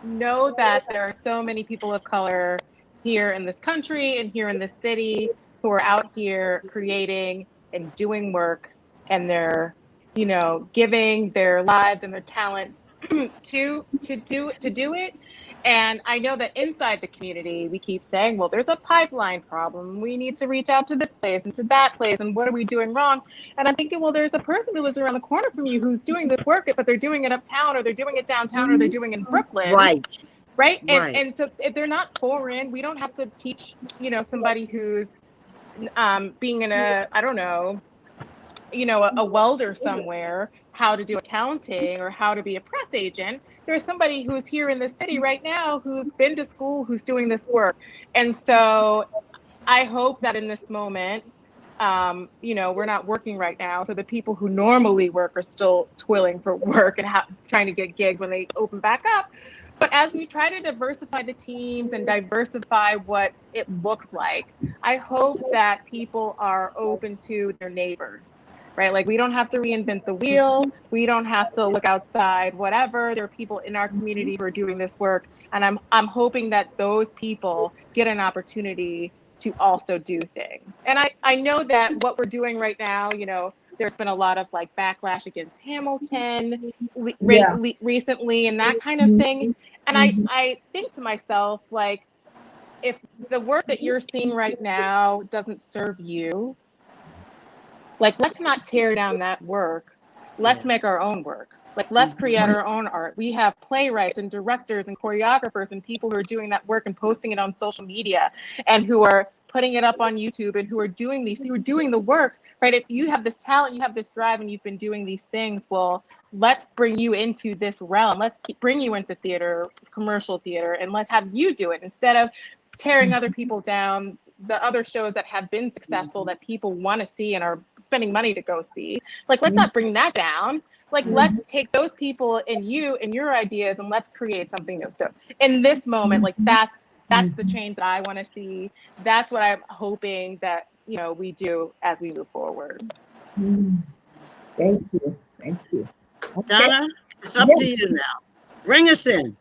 know that there are so many people of color here in this country and here in this city who are out here creating and doing work, and they're, giving their lives and their talents to do it. And I know that inside the community, we keep saying, well, there's a pipeline problem. We need to reach out to this place and to that place. And what are we doing wrong? And I'm thinking, well, there's a person who lives around the corner from you who's doing this work, but they're doing it uptown, or they're doing it downtown, or they're doing it in Brooklyn. Right. Right. And Right. and so if they're not foreign, we don't have to teach, somebody who's being in I don't know, a welder somewhere, how to do accounting or how to be a press agent. There's somebody who's here in the city right now who's been to school, who's doing this work. And so I hope that in this moment, we're not working right now. So the people who normally work are still toiling for work and trying to get gigs when they open back up. But as we try to diversify the teams and diversify what it looks like, I hope that people are open to their neighbors, right? Like, we don't have to reinvent the wheel. We don't have to look outside, whatever. There are people in our community who are doing this work. And I'm hoping that those people get an opportunity to also do things. And I know that what we're doing right now, there's been a lot of like backlash against Hamilton recently and that kind of thing. And I think to myself, like, if the work that you're seeing right now doesn't serve you, like, let's not tear down that work. Let's make our own work. Like, let's create our own art. We have playwrights and directors and choreographers and people who are doing that work and posting it on social media, and who are putting it up on YouTube, and who are doing the work, right? If you have this talent, you have this drive, and you've been doing these things, well, let's bring you into this realm. Let's bring you into theater, commercial theater, and let's have you do it instead of tearing other people down. The other shows that have been successful that people want to see and are spending money to go see, like, let's not bring that down. Like, let's take those people and you and your ideas, and let's create something new. So in this moment, like, that's the change that I want to see. That's what I'm hoping that, we do as we move forward. Thank you. Thank you. Okay. Donna, it's up to you now. Bring us in.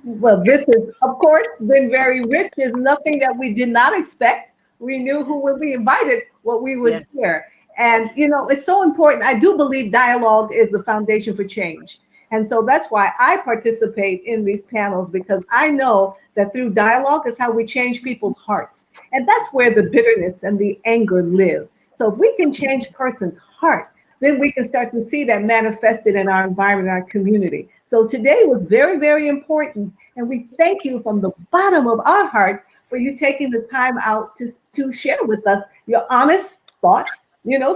Well, this has, of course, been very rich. There's nothing that we did not expect. We knew who would be invited, what we would hear. And, it's so important. I do believe dialogue is the foundation for change. And so that's why I participate in these panels, because I know that through dialogue is how we change people's hearts. And that's where the bitterness and the anger live. So if we can change a person's heart, then we can start to see that manifested in our environment, our community. So today was very, very important. And we thank you from the bottom of our hearts for you taking the time out to share with us your honest thoughts.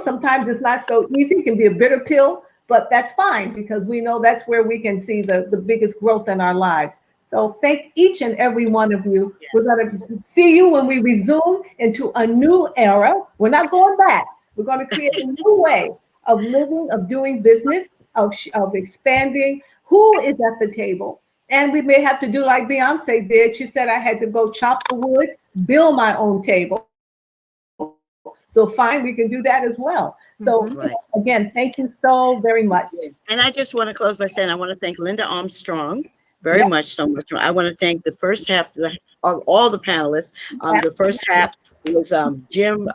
Sometimes it's not so easy. It can be a bitter pill, but that's fine, because we know that's where we can see the biggest growth in our lives. So thank each and every one of you. We're going to see you when we resume into a new era. We're not going back. We're going to create a new way of living, of doing business, of expanding. Who is at the table? And we may have to do like Beyonce did. She said, I had to go chop the wood, build my own table. So fine, we can do that as well. So again, thank you so very much. And I just want to close by saying I want to thank Linda Armstrong very much, so much. I want to thank the first half of all the panelists. The first half was Jim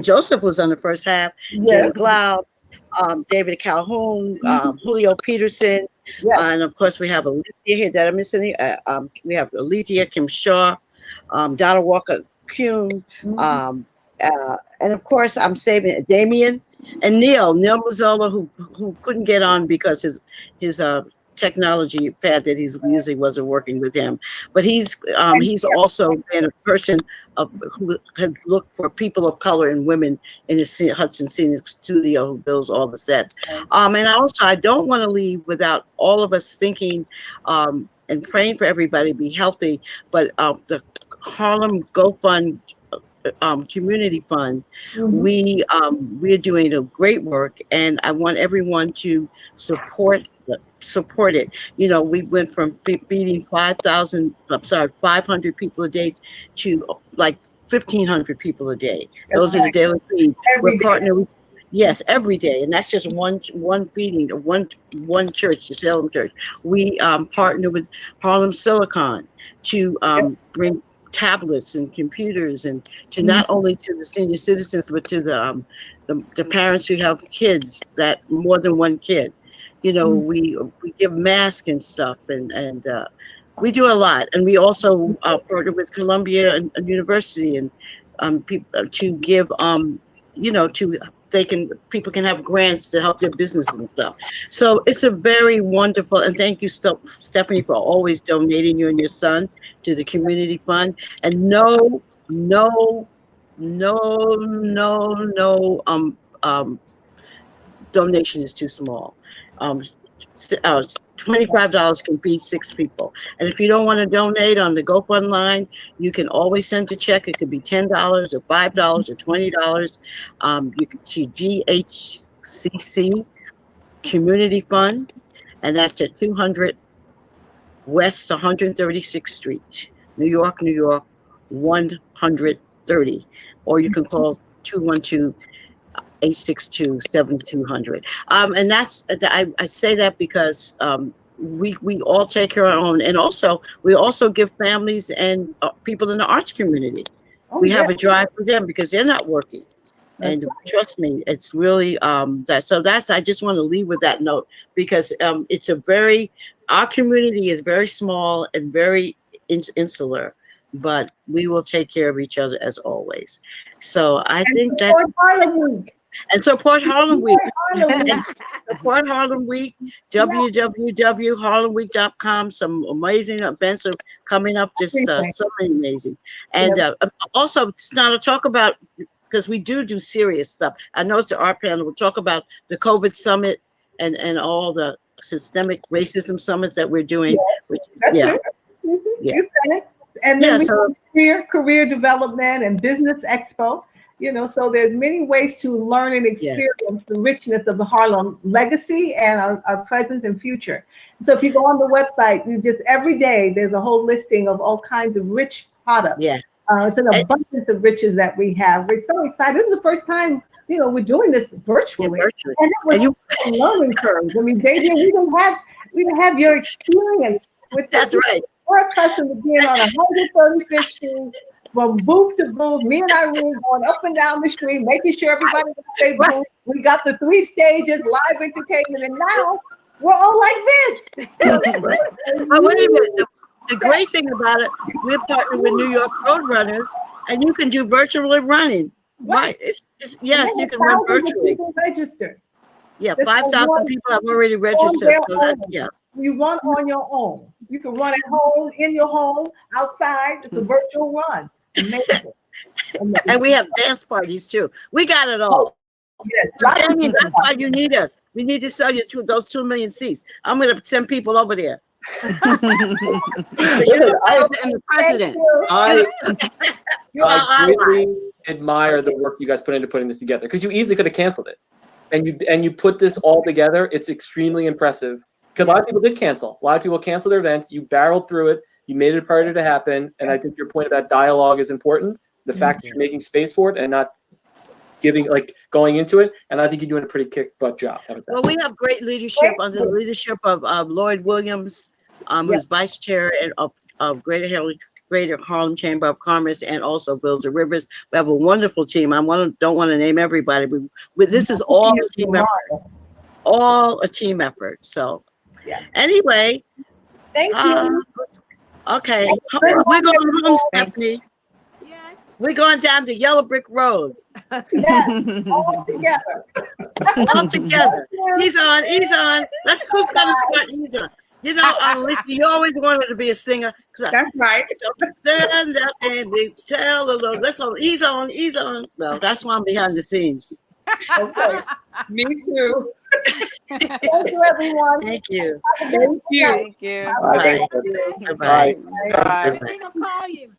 Joseph was on the first half, Jim Glaude, David Calhoun, Julio Peterson, and of course we have Alethea here. Did I miss any? We have Alethea, Kim Shaw, Donald Walker Kuhn, and of course I'm saving Damien and Neil Mazzola, who couldn't get on because his technology pad that he's using wasn't working with him. But he's also been a person who has looked for people of color and women in his Hudson Scenic Studio, who builds all the sets. And I don't want to leave without all of us thinking and praying for everybody to be healthy. But the Harlem GoFund community fund, we are doing a great work, and I want everyone to support it. We went from feeding 500 people a day to like 1,500 people a day. Those are the daily feeds. We're partnering with Yes, every day, and that's just one feeding, one church, the Salem Church. We partner with Harlem Silicon to bring tablets and computers, and to not only to the senior citizens, but to the parents who have kids, that more than one kid. You know, we give masks and stuff, and we do a lot, and we also partner with Columbia and University, and people to give you know, people can have grants to help their businesses and stuff. So it's a very wonderful, and thank you, Stephanie, for always donating, you and your son, to the community fund. And no donation is too small. $25 can feed 6 people. And if you don't want to donate on the GoFund line, you can always send a check. It could be $10 or $5 or $20. You can see GHCC Community Fund, and that's at 200 West 136th Street, New York, 130. Or you can call 212-862-7200. And that's, I say that because we all take care of our own, and also we also give families and people in the arts community. We have a drive for them because they're not working. And trust me, it's really that's I just want to leave with that note, because it's our community is very small and very insular, but we will take care of each other as always. So I think that and support Harlem Week. Support Harlem Week, www.harlemweek.com. Some amazing events are coming up, just so many amazing. And also, it's not to talk about, because we do serious stuff. I know it's an art panel. We'll talk about the COVID summit and all the systemic racism summits that we're doing. You said it. And then we have career development and business expo. You know, so there's many ways to learn and experience the richness of the Harlem legacy and our present and future. So if you go on the website, every day there's a whole listing of all kinds of rich products. Yes. It's an abundance of riches that we have. We're so excited. This is the first time, we're doing this virtually. And it was a learning curve. I mean, Xavier, we don't have your experience with that's this. Right. We're accustomed to being on 135th Street, from booth to booth, me and Irene going up and down the street, making sure everybody can stay booth. We got the 3 stages, live entertainment, and now we're all like this. But wait a minute. The great thing about it, we're partnered with New York Roadrunners, and you can do virtual running. Right? Yes, you can run virtually. Registered. Yeah, 5,000 people have already registered. So you run on your own. You can run at home, in your home, outside. It's a virtual run. Amazing. And we have dance parties too. We got it all. Yes, Damien, that's why you need us. We need to sell you those 2 million seats. I'm going to send people over there. And the president. I really admire the work you guys put into putting this together, because you easily could have canceled it, and you put this all together. It's extremely impressive, because a lot of people did cancel. A lot of people canceled their events. You barreled through it. You made it a priority to happen, and I think your point about dialogue is important. The fact that you're making space for it and not going into it, and I think you're doing a pretty kick-butt job. Well, we have great leadership under the leadership of Lloyd Williams, who's vice chair of Greater Harlem Chamber of Commerce, and also Bills and Rivers. We have a wonderful team. don't want to name everybody, but this is all a team effort. All a team effort. So, anyway, thank you. Okay, we're going home, Stephanie. Yes. We're going down the Yellow Brick Road. All together. All together. He's on. Who's going to start? He's on. Lisa, you always wanted to be a singer. That's right. Stand up and tell the Lord. He's on. Well, that's why I'm behind the scenes. Okay. Me too. Thank you, everyone. Thank you. Thank you. Thank you. Bye. Bye. Bye. I'll call you.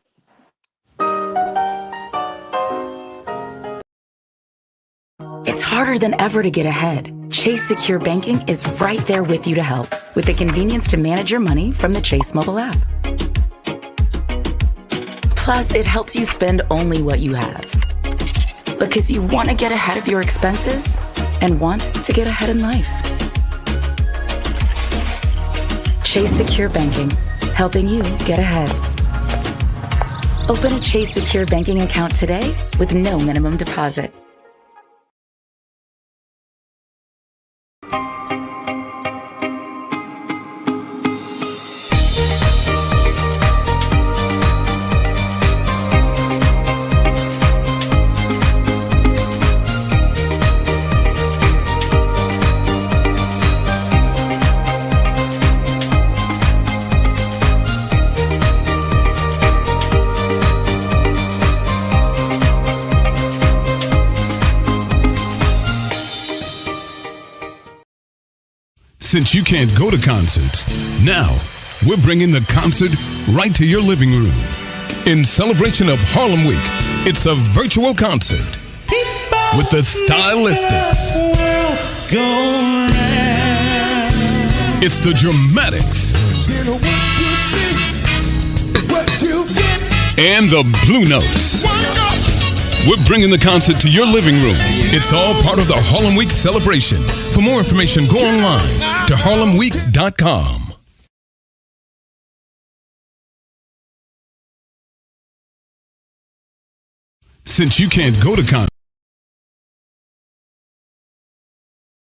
It's harder than ever to get ahead. Chase Secure Banking is right there with you to help, with the convenience to manage your money from the Chase mobile app. Plus, it helps you spend only what you have. Because you want to get ahead of your expenses and want to get ahead in life. Chase Secure Banking, helping you get ahead. Open a Chase Secure Banking account today with no minimum deposit. Since you can't go to concerts, now we're bringing the concert right to your living room. In celebration of Harlem Week, it's a virtual concert with the Stylistics. It's the Dramatics. And the Blue Notes. We're bringing the concert to your living room. It's all part of the Harlem Week celebration. For more information, go online to harlemweek.com. Since you can't go to concerts,